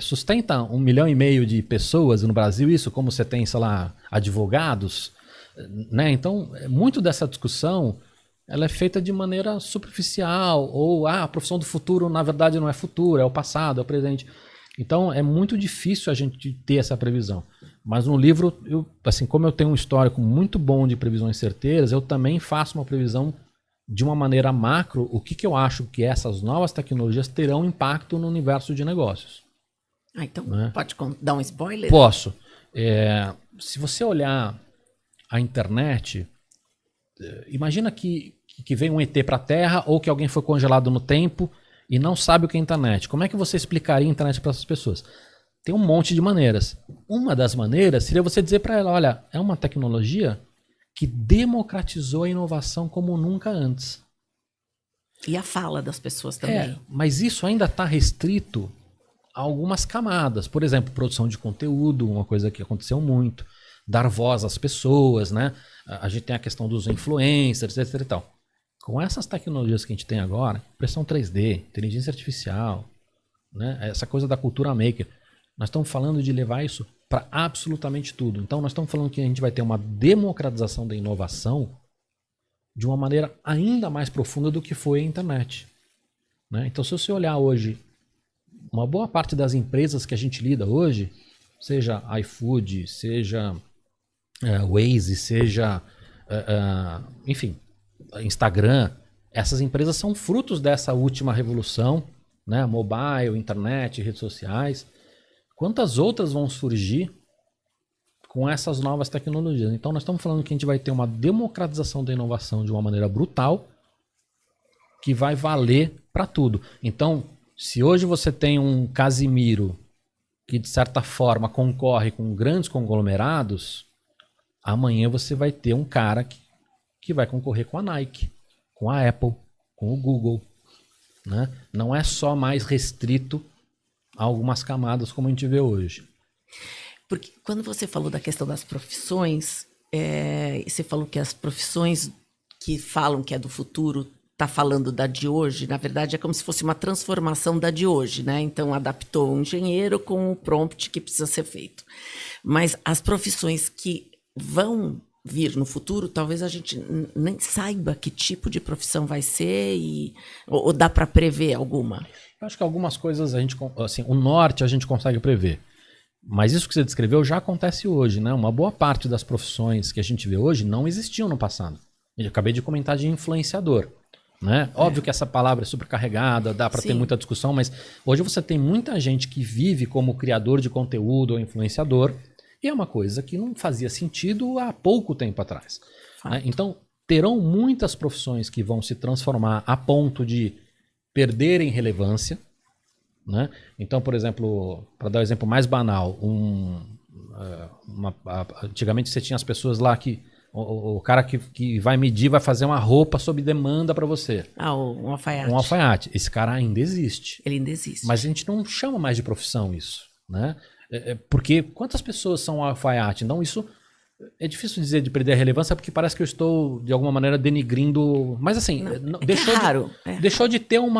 Sustenta 1,5 milhão de pessoas no Brasil isso, como você tem, sei lá, advogados. Né? Então, muito dessa discussão ela é feita de maneira superficial, ou a profissão do futuro na verdade não é futuro, é o passado, é o presente. Então é muito difícil a gente ter essa previsão. Mas no livro, assim, como eu tenho um histórico muito bom de previsões certeiras, eu também faço uma previsão de uma maneira macro, o que eu acho que essas novas tecnologias terão impacto no universo de negócios. Então, né? Pode dar um spoiler? Posso. Se você olhar a internet, imagina que vem um ET para a Terra ou que alguém foi congelado no tempo e não sabe o que é internet. Como é que você explicaria a internet para essas pessoas? Tem um monte de maneiras. Uma das maneiras seria você dizer para ela, olha, é uma tecnologia que democratizou a inovação como nunca antes. E a fala das pessoas também. Mas isso ainda está restrito a algumas camadas. Por exemplo, produção de conteúdo, uma coisa que aconteceu muito. Dar voz às pessoas, né? A gente tem a questão dos influencers, etc e tal. Com essas tecnologias que a gente tem agora, impressão 3D, inteligência artificial, né? Essa coisa da cultura maker, nós estamos falando de levar isso para absolutamente tudo. Então nós estamos falando que a gente vai ter uma democratização da inovação de uma maneira ainda mais profunda do que foi a internet. Né? Então se você olhar hoje, uma boa parte das empresas que a gente lida hoje, seja iFood, seja Waze, seja, enfim, Instagram, essas empresas são frutos dessa última revolução, né? Mobile, internet, redes sociais. Quantas outras vão surgir com essas novas tecnologias? Então nós estamos falando que a gente vai ter uma democratização da inovação de uma maneira brutal que vai valer para tudo. Então, se hoje você tem um Casimiro que de certa forma concorre com grandes conglomerados, amanhã você vai ter um cara que vai concorrer com a Nike, com a Apple, com o Google. Né? Não é só mais restrito a algumas camadas como a gente vê hoje. Porque quando você falou da questão das profissões, você falou que as profissões que falam que é do futuro está falando da de hoje, na verdade é como se fosse uma transformação da de hoje, né? Então adaptou o engenheiro com o prompt que precisa ser feito. Mas as profissões que vão vir no futuro, talvez a gente nem saiba que tipo de profissão vai ser ou dá para prever alguma? Eu acho que algumas coisas a gente, assim, o norte a gente consegue prever. Mas isso que você descreveu já acontece hoje, né? Uma boa parte das profissões que a gente vê hoje não existiam no passado. Eu acabei de comentar de influenciador. Né? Óbvio que essa palavra é supercarregada, dá para ter muita discussão, mas hoje você tem muita gente que vive como criador de conteúdo ou influenciador, e é uma coisa que não fazia sentido há pouco tempo atrás. Né? Então, terão muitas profissões que vão se transformar a ponto de perderem relevância. Né? Então, por exemplo, para dar um exemplo mais banal, antigamente você tinha as pessoas lá que o cara que vai medir, vai fazer uma roupa sob demanda para você. Um alfaiate. Um alfaiate. Esse cara ainda existe. Ele ainda existe. Mas a gente não chama mais de profissão isso. Né? Porque quantas pessoas são alfaiate? Então isso é difícil dizer de perder a relevância porque parece que eu estou de alguma maneira denigrindo. Mas assim, deixou de ter um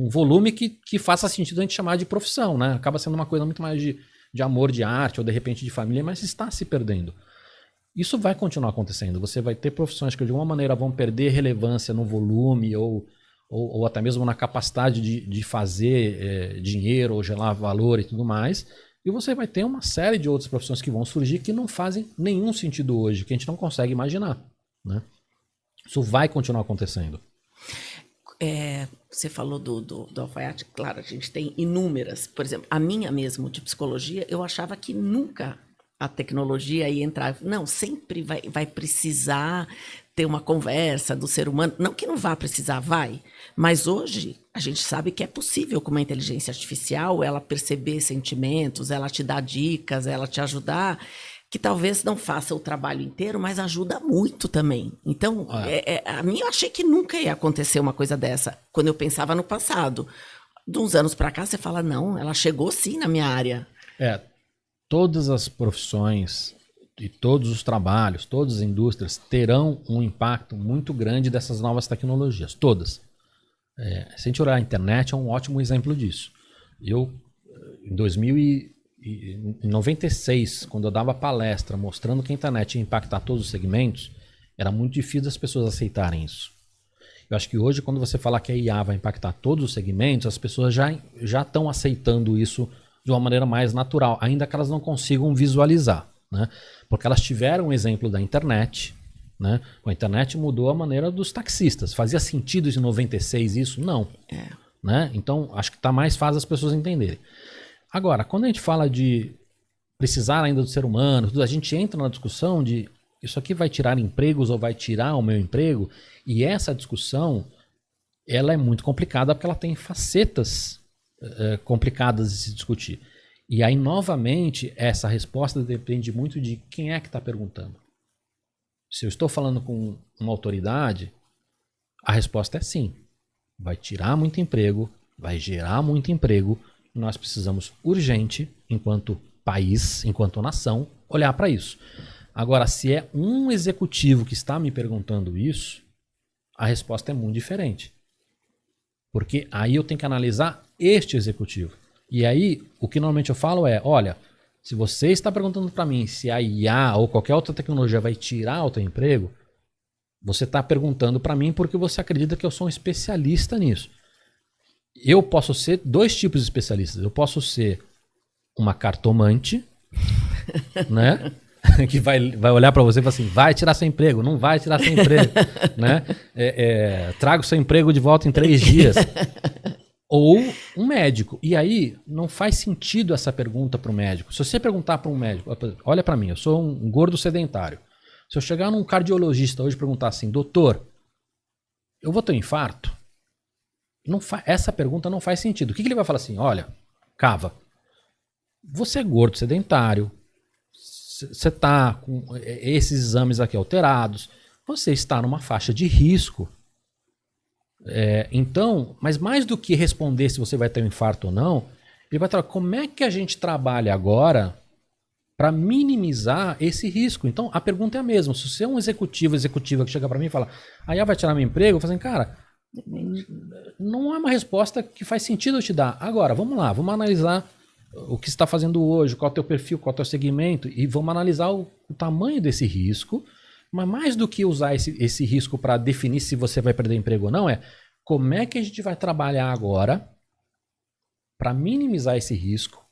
volume que faça sentido a gente chamar de profissão. Né? Acaba sendo uma coisa muito mais de amor de arte ou de repente de família, mas está se perdendo. Isso vai continuar acontecendo. Você vai ter profissões que de alguma maneira vão perder relevância no volume ou até mesmo na capacidade de fazer dinheiro ou gerar valor e tudo mais. E você vai ter uma série de outras profissões que vão surgir que não fazem nenhum sentido hoje, que a gente não consegue imaginar, né? Isso vai continuar acontecendo. Você falou do alfaiate, claro, a gente tem inúmeras. Por exemplo, a minha mesmo, de psicologia, eu achava que nunca a tecnologia ia entrar. Não, sempre vai precisar ter uma conversa do ser humano. Não que não vá precisar, vai. Mas hoje a gente sabe que é possível com uma inteligência artificial ela perceber sentimentos, ela te dar dicas, ela te ajudar, que talvez não faça o trabalho inteiro, mas ajuda muito também. Então, a mim eu achei que nunca ia acontecer uma coisa dessa, quando eu pensava no passado. De uns anos para cá, você fala, não, ela chegou sim na minha área. Todas as profissões e todos os trabalhos, todas as indústrias terão um impacto muito grande dessas novas tecnologias, todas. Se a gente olhar a internet, é um ótimo exemplo disso. Eu, em 1996, quando eu dava palestra mostrando que a internet ia impactar todos os segmentos, era muito difícil as pessoas aceitarem isso. Eu acho que hoje, quando você falar que a IA vai impactar todos os segmentos, as pessoas já estão aceitando isso de uma maneira mais natural, ainda que elas não consigam visualizar, né? Porque elas tiveram um exemplo da internet, né? A internet mudou a maneira dos taxistas. Fazia sentido em 96 isso? Não. Né? Então, acho que está mais fácil as pessoas entenderem. Agora, quando a gente fala de precisar ainda do ser humano, a gente entra na discussão de isso aqui vai tirar empregos ou vai tirar o meu emprego, e essa discussão ela é muito complicada porque ela tem facetas complicadas de se discutir. E aí, novamente, essa resposta depende muito de quem é que está perguntando. Se eu estou falando com uma autoridade, a resposta é sim. Vai tirar muito emprego, vai gerar muito emprego. Nós precisamos urgente, enquanto país, enquanto nação, olhar para isso. Agora, se é um executivo que está me perguntando isso, a resposta é muito diferente. Porque aí eu tenho que analisar este executivo. E aí, o que normalmente eu falo é, olha, se você está perguntando para mim se a IA ou qualquer outra tecnologia vai tirar o teu emprego, você está perguntando para mim porque você acredita que eu sou um especialista nisso. Eu posso ser dois tipos de especialistas. Eu posso ser uma cartomante, né? Que vai olhar para você e falar assim, vai tirar seu emprego, não vai tirar seu emprego, né? Traga o seu emprego de volta em 3 dias. Ou um médico. E aí, não faz sentido essa pergunta para o médico. Se você perguntar para um médico, olha para mim, eu sou um gordo sedentário. Se eu chegar num cardiologista hoje e perguntar assim, doutor, eu vou ter um infarto? Essa pergunta não faz sentido. O que ele vai falar assim? Olha, Cava, você é gordo sedentário, você está com esses exames aqui alterados, você está numa faixa de risco. Então, mas mais do que responder se você vai ter um infarto ou não, ele vai falar como é que a gente trabalha agora para minimizar esse risco. Então, a pergunta é a mesma. Se você é um executiva que chega para mim e fala, a IA vai tirar meu emprego, eu falo assim, cara, não é uma resposta que faz sentido eu te dar. Agora, vamos lá, vamos analisar o que você está fazendo hoje, qual é o teu perfil, qual é o teu segmento, e vamos analisar o tamanho desse risco. Mas mais do que usar esse risco para definir se você vai perder emprego ou não, como é que a gente vai trabalhar agora para minimizar esse risco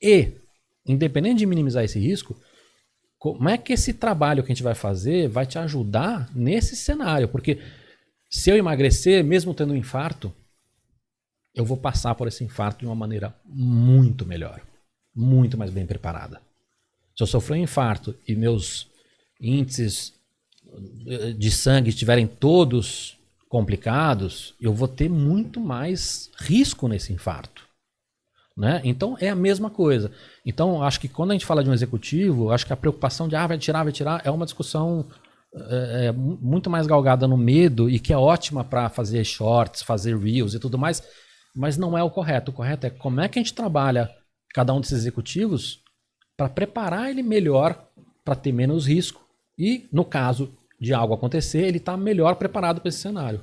e, independente de minimizar esse risco, como é que esse trabalho que a gente vai fazer vai te ajudar nesse cenário? Porque se eu emagrecer, mesmo tendo um infarto, eu vou passar por esse infarto de uma maneira muito melhor, muito mais bem preparada. Se eu sofrer um infarto e meus índices de sangue estiverem todos complicados, eu vou ter muito mais risco nesse infarto, né? Então é a mesma coisa. Então acho que quando a gente fala de um executivo, acho que a preocupação de vai tirar é uma discussão muito mais galgada no medo e que é ótima para fazer shorts, fazer reels e tudo mais, mas não é o correto. O correto é como é que a gente trabalha cada um desses executivos para preparar ele melhor para ter menos risco e, no caso de algo acontecer, ele está melhor preparado para esse cenário.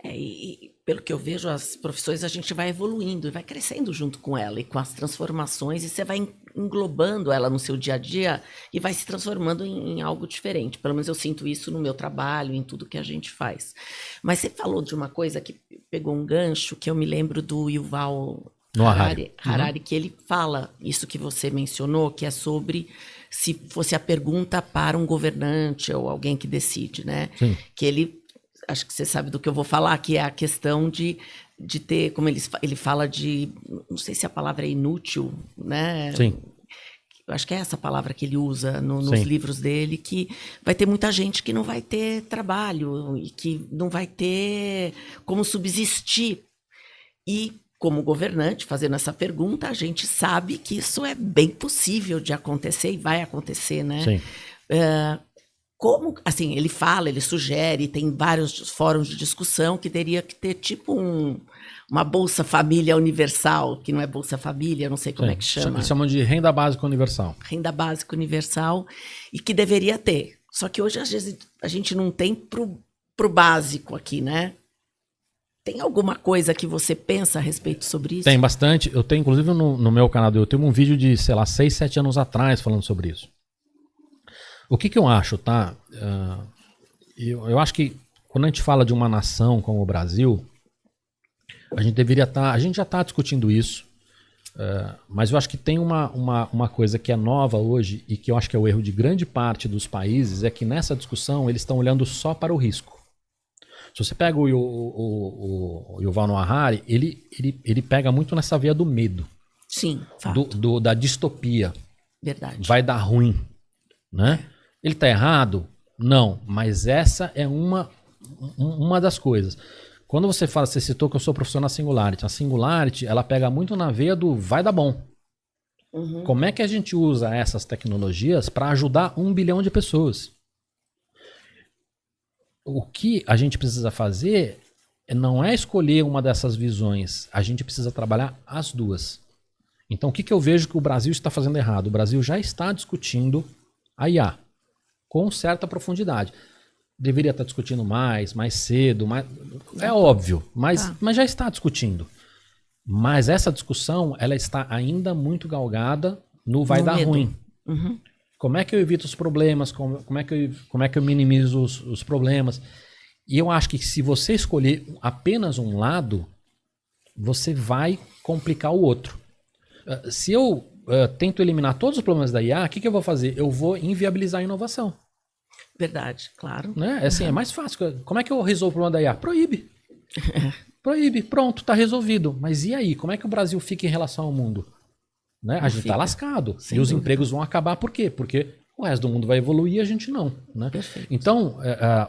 E pelo que eu vejo, as profissões a gente vai evoluindo e vai crescendo junto com ela e com as transformações, e você vai englobando ela no seu dia a dia e vai se transformando em algo diferente. Pelo menos eu sinto isso no meu trabalho, em tudo que a gente faz. Mas você falou de uma coisa que pegou um gancho, que eu me lembro do Yuval Harari, que ele fala isso que você mencionou, que é sobre se fosse a pergunta para um governante ou alguém que decide, né? Sim. Que ele, acho que você sabe do que eu vou falar, que é a questão de ter, como ele fala de, não sei se a palavra é inútil, né? Sim. Eu acho que é essa palavra que ele usa nos Sim. livros dele, que vai ter muita gente que não vai ter trabalho e que não vai ter como subsistir. E, como governante, fazendo essa pergunta, a gente sabe que isso é bem possível de acontecer e vai acontecer, né? Sim. Como, assim, ele fala, ele sugere, tem vários fóruns de discussão que teria que ter tipo uma Bolsa Família Universal, que não é Bolsa Família, não sei como é que chama. Eles chamam de renda básica universal. Renda básica universal, e que deveria ter. Só que hoje, às vezes, a gente não tem pro básico aqui, né? Tem alguma coisa que você pensa a respeito sobre isso? Tem bastante. Eu tenho, inclusive, no meu canal do YouTube, um vídeo de, sei lá, 6, 7 anos atrás falando sobre isso. O que eu acho, tá? Eu acho que quando a gente fala de uma nação como o Brasil, a gente deveria estar... A gente já está discutindo isso, mas eu acho que tem uma coisa que é nova hoje e que eu acho que é o erro de grande parte dos países, é que nessa discussão eles estão olhando só para o risco. Se você pega o Yuval Noah Harari, ele pega muito nessa via do medo. Sim, fato. Da distopia. Verdade. Vai dar ruim, né? Ele está errado? Não, mas essa é uma das coisas. Quando você fala, você citou que eu sou professor na Singularity. A Singularity, ela pega muito na veia do vai dar bom. Uhum. Como é que a gente usa essas tecnologias para ajudar 1 bilhão de pessoas? O que a gente precisa fazer não é escolher uma dessas visões. A gente precisa trabalhar as duas. Então, o que eu vejo que o Brasil está fazendo errado? O Brasil já está discutindo a IA com certa profundidade. Deveria estar discutindo mais cedo, é óbvio, mas já está discutindo. Mas essa discussão, ela está ainda muito galgada no vai dar ruim. Uhum. Como é que eu evito os problemas? Como é que eu minimizo os problemas? E eu acho que se você escolher apenas um lado, você vai complicar o outro. Se eu tento eliminar todos os problemas da IA, o que eu vou fazer? Eu vou inviabilizar a inovação. Verdade, claro. Né? Assim, é mais fácil. Como é que eu resolvo o problema da IA? Proíbe. Proíbe. Pronto, está resolvido. Mas e aí? Como é que o Brasil fica em relação ao mundo? Né? A gente está lascado. E os empregos vão acabar por quê? Porque o resto do mundo vai evoluir e a gente não. Né? Então,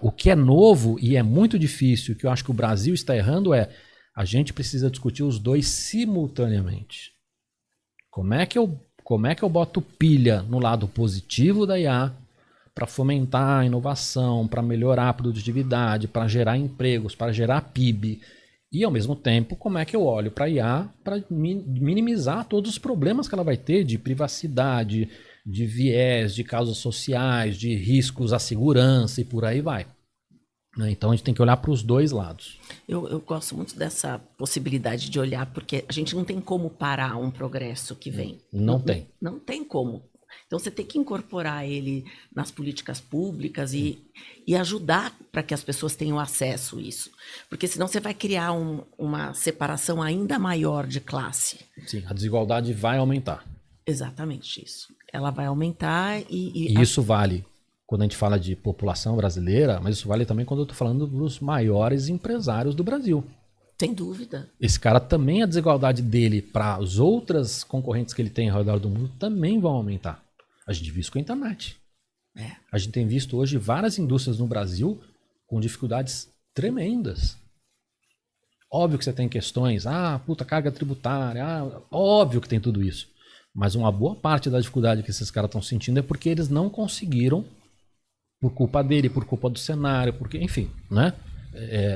o que é novo e é muito difícil, que eu acho que o Brasil está errando a gente precisa discutir os dois simultaneamente. Como é que eu boto pilha no lado positivo da IA para fomentar a inovação, para melhorar a produtividade, para gerar empregos, para gerar PIB? E, ao mesmo tempo, como é que eu olho para a IA para minimizar todos os problemas que ela vai ter de privacidade, de viés, de causas sociais, de riscos à segurança e por aí vai. Então, a gente tem que olhar para os dois lados. Eu gosto muito dessa possibilidade de olhar, porque a gente não tem como parar um progresso que vem. Não tem. Não tem como. Então, você tem que incorporar ele nas políticas públicas e ajudar para que as pessoas tenham acesso a isso. Porque senão você vai criar uma separação ainda maior de classe. Sim, a desigualdade vai aumentar. Exatamente isso. Ela vai aumentar e isso vale quando a gente fala de população brasileira, mas isso vale também quando eu estou falando dos maiores empresários do Brasil. Sem dúvida. Esse cara também, a desigualdade dele para as outras concorrentes que ele tem ao redor do mundo também vão aumentar. A gente viu isso com a internet. A gente tem visto hoje várias indústrias no Brasil com dificuldades tremendas. Óbvio que você tem questões, carga tributária, óbvio que tem tudo isso. Mas uma boa parte da dificuldade que esses caras estão sentindo é porque eles não conseguiram, por culpa dele, por culpa do cenário, porque, enfim, né?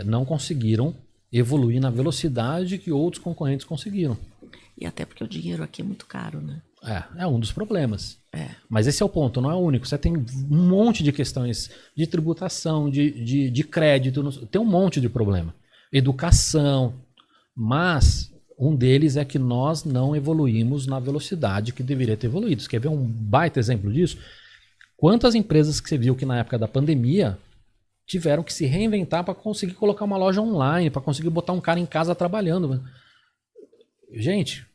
Não conseguiram evoluir na velocidade que outros concorrentes conseguiram. E até porque o dinheiro aqui é muito caro, né? É um dos problemas. Mas esse é o ponto, não é o único. Você tem um monte de questões de tributação, de crédito, tem um monte de problema. Educação. Mas Um deles é que nós não evoluímos na velocidade que deveria ter evoluído. Você quer ver um baita exemplo disso? Quantas empresas que você viu que na época da pandemia tiveram que se reinventar para conseguir colocar uma loja online, para conseguir botar um cara em casa trabalhando. Gente,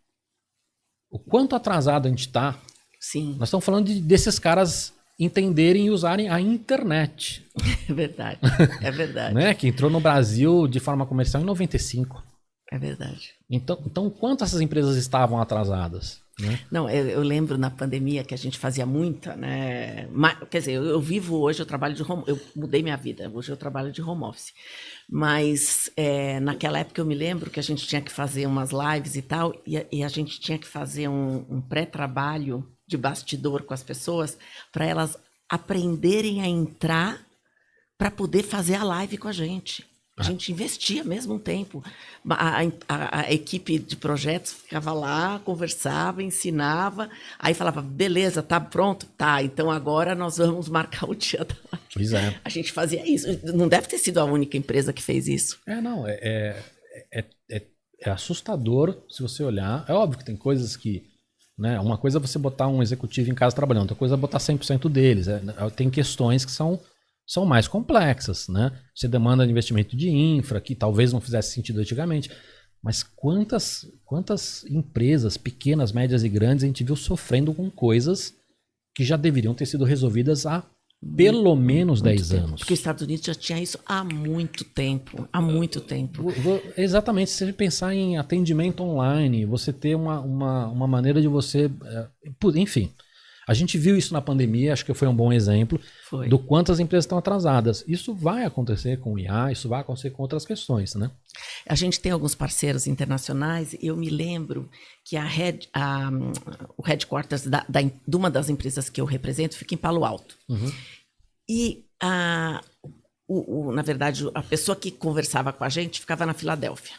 o quanto atrasado a gente está. Sim. Nós estamos falando desses caras entenderem e usarem a internet. É verdade, é verdade. Né? Que entrou no Brasil de forma comercial em 95. É verdade. Então quanto essas empresas estavam atrasadas? Né? Não, eu lembro na pandemia que a gente fazia muita, né? Quer dizer, eu vivo hoje, eu trabalho de home, eu mudei minha vida, hoje eu trabalho de home office. Mas naquela época eu me lembro que a gente tinha que fazer umas lives e tal, e a gente tinha que fazer um pré-trabalho de bastidor com as pessoas para elas aprenderem a entrar para poder fazer a live com a gente. A gente investia mesmo um tempo. A equipe de projetos ficava lá, conversava, ensinava, aí falava, beleza, tá pronto? Tá, então agora nós vamos marcar o dia da live. Pois é. A gente fazia isso. Não deve ter sido a única empresa que fez isso. É assustador se você olhar. É óbvio que tem coisas que... Né, uma coisa é você botar um executivo em casa trabalhando, outra coisa é botar 100% deles. Tem questões que são mais complexas, né? Você demanda investimento de infra, que talvez não fizesse sentido antigamente, mas quantas empresas, pequenas, médias e grandes, a gente viu sofrendo com coisas que já deveriam ter sido resolvidas há pelo menos 10 anos. Porque os Estados Unidos já tinha isso há muito tempo, há muito tempo. Exatamente, se você pensar em atendimento online, você ter uma maneira de você... Enfim... A gente viu isso na pandemia, acho que foi um bom exemplo do quanto as empresas estão atrasadas. Isso vai acontecer com o IA, isso vai acontecer com outras questões, né? A gente tem alguns parceiros internacionais e eu me lembro que o headquarters de uma das empresas que eu represento fica em Palo Alto. Uhum. E, na verdade, a pessoa que conversava com a gente ficava na Filadélfia.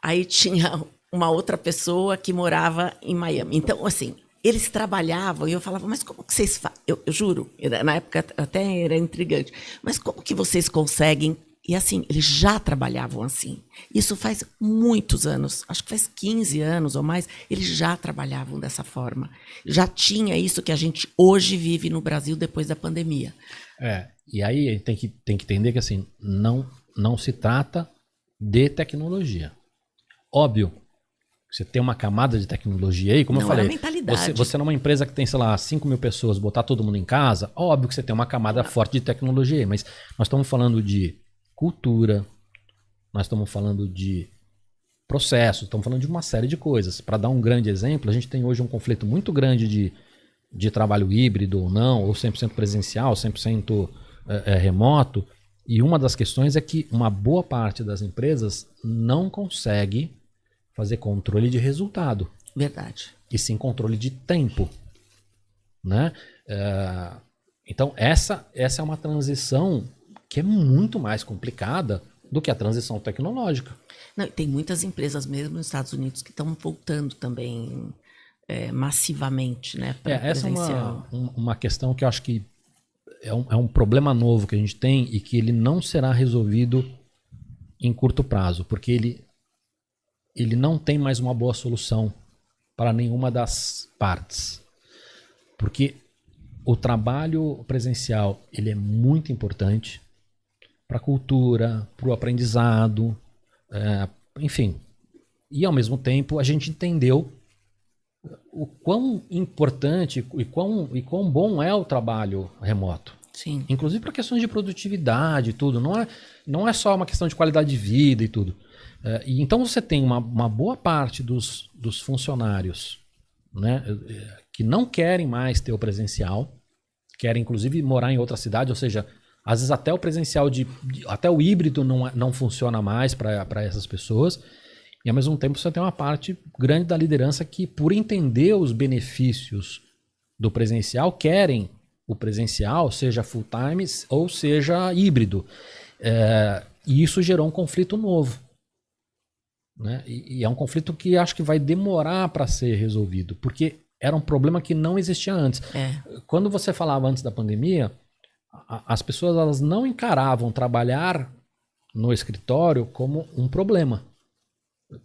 Aí tinha uma outra pessoa que morava em Miami. Então, assim... Eles trabalhavam e eu falava, mas como que vocês fazem? Eu juro, na época até era intrigante, mas como que vocês conseguem? E assim, eles já trabalhavam assim. Isso faz muitos anos, acho que faz 15 anos ou mais, eles já trabalhavam dessa forma. Já tinha isso que a gente hoje vive no Brasil depois da pandemia. E aí tem que entender que assim, não se trata de tecnologia. Óbvio. Você tem uma camada de tecnologia aí, como eu falei, você numa empresa que tem, sei lá, 5 mil pessoas, botar todo mundo em casa, óbvio que você tem uma camada forte de tecnologia aí, mas nós estamos falando de cultura, nós estamos falando de processos, estamos falando de uma série de coisas. Para dar um grande exemplo, a gente tem hoje um conflito muito grande de trabalho híbrido ou não, ou 100% presencial, 100% remoto, e uma das questões é que uma boa parte das empresas não consegue fazer controle de resultado. Verdade. E sim controle de tempo. Né? Então, essa é uma transição que é muito mais complicada do que a transição tecnológica. Não, tem muitas empresas mesmo nos Estados Unidos que estão voltando também massivamente, né? Essa é uma questão que eu acho que é um problema novo que a gente tem e que ele não será resolvido em curto prazo, porque ele não tem mais uma boa solução para nenhuma das partes. Porque o trabalho presencial ele é muito importante para a cultura, para o aprendizado, enfim. E ao mesmo tempo a gente entendeu o quão importante e quão bom é o trabalho remoto. Sim. Inclusive para questões de produtividade e tudo. Não é só uma questão de qualidade de vida e tudo. E então você tem uma boa parte dos funcionários, né, que não querem mais ter o presencial, querem inclusive morar em outra cidade, ou seja, às vezes até o presencial, até o híbrido não funciona mais para essas pessoas, e ao mesmo tempo você tem uma parte grande da liderança que, por entender os benefícios do presencial, querem o presencial, seja full-time ou seja híbrido. E isso gerou um conflito novo. Né? E é um conflito que acho que vai demorar para ser resolvido, porque era um problema que não existia antes. Quando você falava antes da pandemia, as pessoas elas não encaravam trabalhar no escritório como um problema.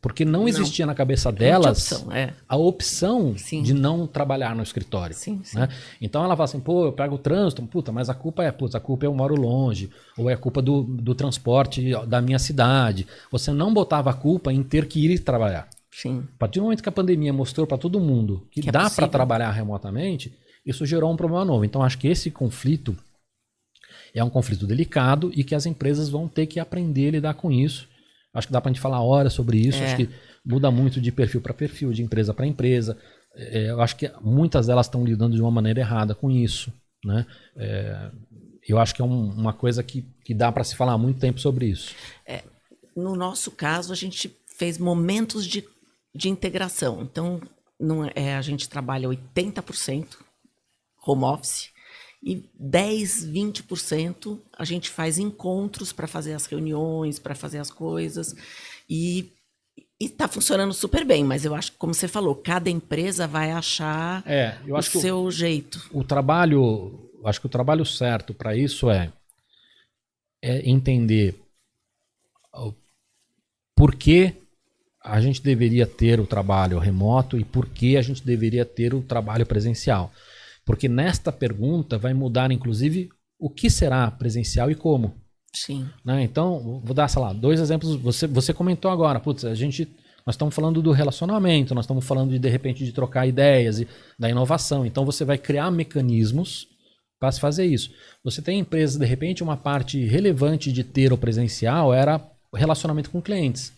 Porque não existia na cabeça delas a opção Sim. de não trabalhar no escritório. Sim, sim. Né? Então ela fala assim, pô, eu pego o trânsito, puta, mas a culpa é eu moro longe, ou é a culpa do transporte da minha cidade. Você não botava a culpa em ter que ir trabalhar. Sim. A partir do momento que a pandemia mostrou para todo mundo que dá para trabalhar remotamente, isso gerou um problema novo. Então acho que esse conflito é um conflito delicado e que as empresas vão ter que aprender a lidar com isso. Acho que dá para a gente falar horas sobre isso. Acho que muda muito de perfil para perfil, de empresa para empresa. Eu acho que muitas delas estão lidando de uma maneira errada com isso. Né? Eu acho que é uma coisa que dá para se falar há muito tempo sobre isso. No nosso caso, a gente fez momentos de integração. Então, a gente trabalha 80% home office e 10, 20% a gente faz encontros para fazer as reuniões, para fazer as coisas. E está funcionando super bem, mas eu acho que, como você falou, cada empresa vai achar o seu jeito. Acho que o trabalho certo para isso é entender por que a gente deveria ter o trabalho remoto e por que a gente deveria ter o trabalho presencial. Porque nesta pergunta vai mudar, inclusive, o que será presencial e como. Sim. Né? Então, vou dar, sei lá, 2 exemplos. Você comentou agora, putz, nós estamos falando do relacionamento, nós estamos falando de repente, de trocar ideias e da inovação. Então, você vai criar mecanismos para se fazer isso. Você tem empresas, de repente, uma parte relevante de ter o presencial era relacionamento com clientes.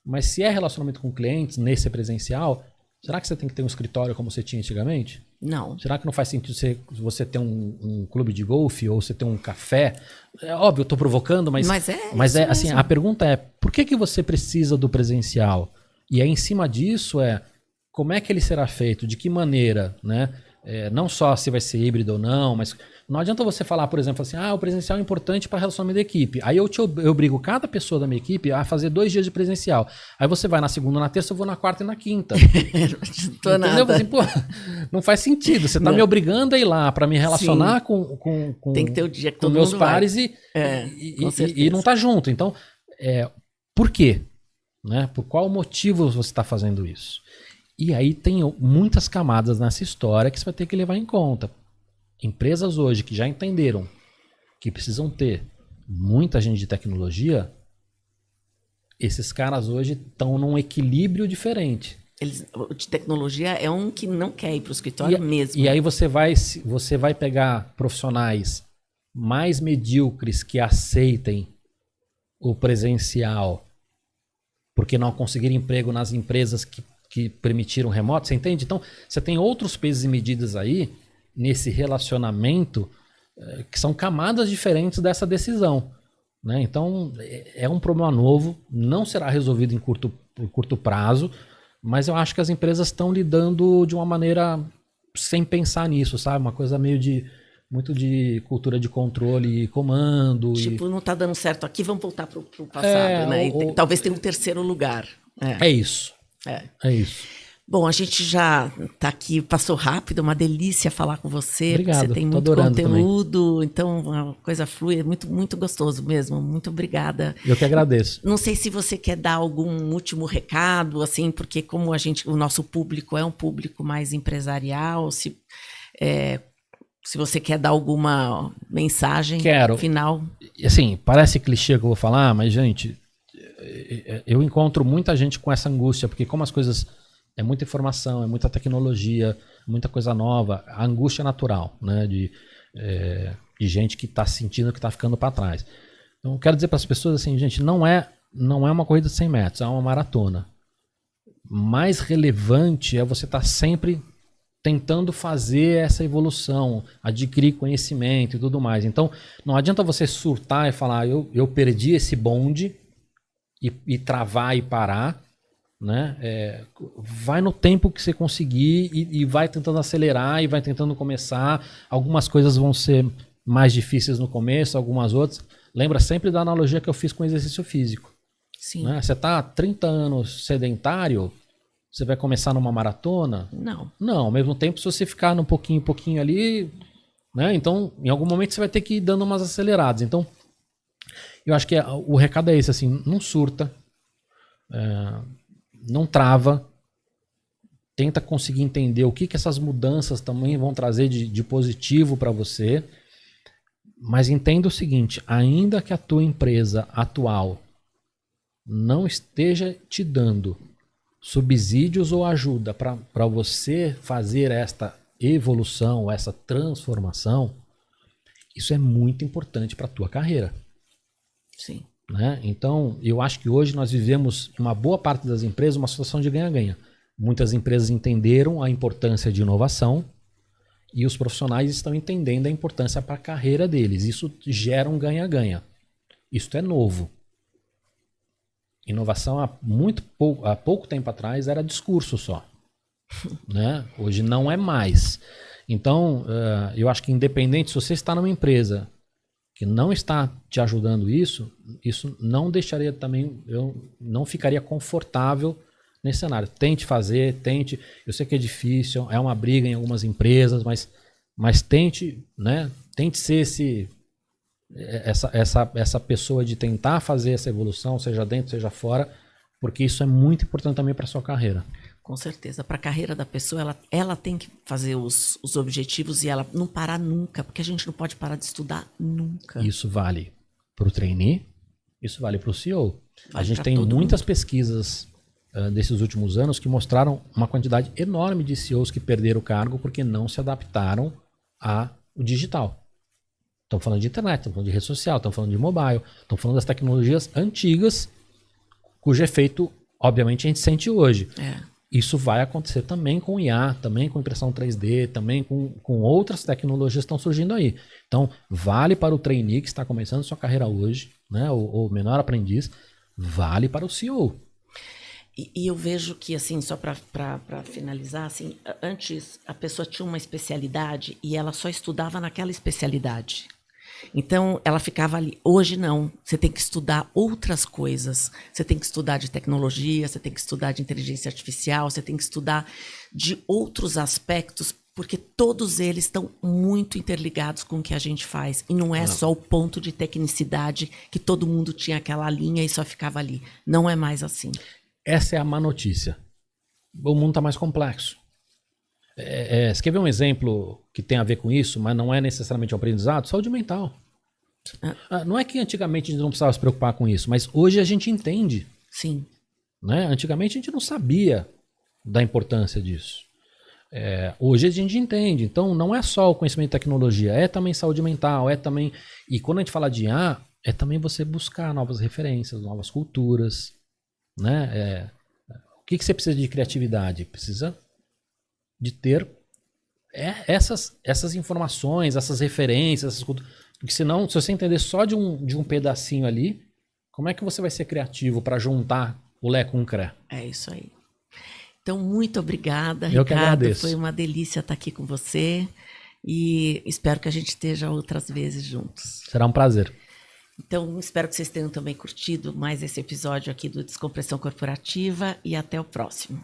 Mas se é relacionamento com clientes, nesse presencial, será que você tem que ter um escritório como você tinha antigamente? Não. Será que não faz sentido você ter um clube de golfe ou você ter um café? É óbvio, eu estou provocando, mas assim, a pergunta é, por que você precisa do presencial? E aí, em cima disso, como é que ele será feito? De que maneira? Né? Não só se vai ser híbrido ou não, mas não adianta você falar, por exemplo, assim, o presencial é importante para relacionamento da equipe. Aí eu obrigo cada pessoa da minha equipe a fazer 2 dias de presencial. Aí você vai na segunda, na terça, eu vou na quarta e na quinta. Tô nada. Assim, pô, não faz sentido. Você está me obrigando a ir lá para me relacionar com tem que ter o dia que com todo meus mundo pares vai. e não tá junto. Então, por quê? Né? Por qual motivo você está fazendo isso? E aí tem muitas camadas nessa história que você vai ter que levar em conta. Empresas hoje que já entenderam que precisam ter muita gente de tecnologia, esses caras hoje estão num equilíbrio diferente. O de tecnologia é um que não quer ir para o escritório mesmo. E aí você vai pegar profissionais mais medíocres que aceitem o presencial porque não conseguiram emprego nas empresas que permitiram remoto, você entende? Então, você tem outros pesos e medidas aí nesse relacionamento que são camadas diferentes dessa decisão. Né? Então, é um problema novo, não será resolvido em curto prazo, mas eu acho que as empresas estão lidando de uma maneira sem pensar nisso, sabe? Uma coisa muito de cultura de controle e comando. Tipo, não está dando certo aqui, vamos voltar para o passado, né? Talvez tenha um terceiro lugar. É isso. É isso. Bom, a gente já está aqui, passou rápido, uma delícia falar com você. Obrigado, você tem muito conteúdo, também. Então a coisa flui, é muito, muito gostoso mesmo. Muito obrigada. Eu que agradeço. Não sei se você quer dar algum último recado, assim, porque como o nosso público é um público mais empresarial, se você quer dar alguma mensagem final. Assim, parece clichê que eu vou falar, mas, gente, eu encontro muita gente com essa angústia, porque como as coisas... É muita informação, é muita tecnologia, muita coisa nova. A angústia é natural, né? De gente que está sentindo que está ficando para trás. Então, eu quero dizer para as pessoas assim, gente, não é uma corrida de 100 metros, é uma maratona. Mais relevante é você estar sempre tentando fazer essa evolução, adquirir conhecimento e tudo mais. Então, não adianta você surtar e falar, eu perdi esse bonde e travar e parar. Né? Vai no tempo que você conseguir e vai tentando acelerar e vai tentando começar. Algumas coisas vão ser mais difíceis no começo, algumas outras. Lembra sempre da analogia que eu fiz com o exercício físico. Sim. Né? Você está há 30 anos sedentário, você vai começar numa maratona? Não, ao mesmo tempo, se você ficar num pouquinho ali, né? Então, em algum momento você vai ter que ir dando umas aceleradas. Então, eu acho que o recado é esse, assim, não surta. não trava. Tenta conseguir entender o que essas mudanças também vão trazer de positivo para você. Mas entenda o seguinte, ainda que a tua empresa atual não esteja te dando subsídios ou ajuda para você fazer esta evolução, essa transformação, isso é muito importante para a tua carreira. Sim. Né? Então, eu acho que hoje nós vivemos, em uma boa parte das empresas, uma situação de ganha-ganha. Muitas empresas entenderam a importância de inovação e os profissionais estão entendendo a importância para a carreira deles. Isso gera um ganha-ganha. Isso é novo. Inovação há pouco tempo atrás era discurso só. Né? Hoje não é mais. Então, eu acho que independente, se você está numa empresa que não está te ajudando isso não deixaria também, eu não ficaria confortável nesse cenário. Tente fazer, tente. Eu sei que é difícil, é uma briga em algumas empresas, mas tente, né? Tente ser essa pessoa de tentar fazer essa evolução, seja dentro, seja fora, porque isso é muito importante também para a sua carreira. Com certeza. Para a carreira da pessoa, ela tem que fazer os objetivos e ela não parar nunca, porque a gente não pode parar de estudar nunca. Isso vale para o trainee, isso vale para o CEO. Vale a gente tem muitas pesquisas desses últimos anos que mostraram uma quantidade enorme de CEOs que perderam o cargo porque não se adaptaram ao digital. Estamos falando de internet, estamos falando de rede social, estamos falando de mobile, estamos falando das tecnologias antigas, cujo efeito, obviamente, a gente sente hoje. Isso vai acontecer também com IA, também com impressão 3D, também com outras tecnologias que estão surgindo aí. Então, vale para o trainee que está começando sua carreira hoje, né, o menor aprendiz, vale para o CEO. E eu vejo que, assim, só para finalizar, assim, antes a pessoa tinha uma especialidade e ela só estudava naquela especialidade. Então, ela ficava ali. Hoje, não. Você tem que estudar outras coisas. Você tem que estudar de tecnologia, você tem que estudar de inteligência artificial, você tem que estudar de outros aspectos, porque todos eles estão muito interligados com o que a gente faz. E não é só o ponto de tecnicidade que todo mundo tinha aquela linha e só ficava ali. Não é mais assim. Essa é a má notícia. O mundo está mais complexo. Você quer ver um exemplo que tem a ver com isso, mas não é necessariamente um aprendizado? Saúde mental. Não é que antigamente a gente não precisava se preocupar com isso, mas hoje a gente entende. Sim. Né? Antigamente a gente não sabia da importância disso. Hoje a gente entende. Então não é só o conhecimento de tecnologia, é também saúde mental, é também... E quando a gente fala de IA, é também você buscar novas referências, novas culturas. Né? O que você precisa de criatividade? Precisa de ter essas informações, essas referências, essas culturas. Porque senão, se você entender só de um pedacinho ali, como é que você vai ser criativo para juntar o Lé com o Cré? É isso aí. Então, muito obrigada, Eu Ricardo. que agradeço. Foi uma delícia estar aqui com você e espero que a gente esteja outras vezes juntos. Será um prazer. Então, espero que vocês tenham também curtido mais esse episódio aqui do Descompressão Corporativa e até o próximo.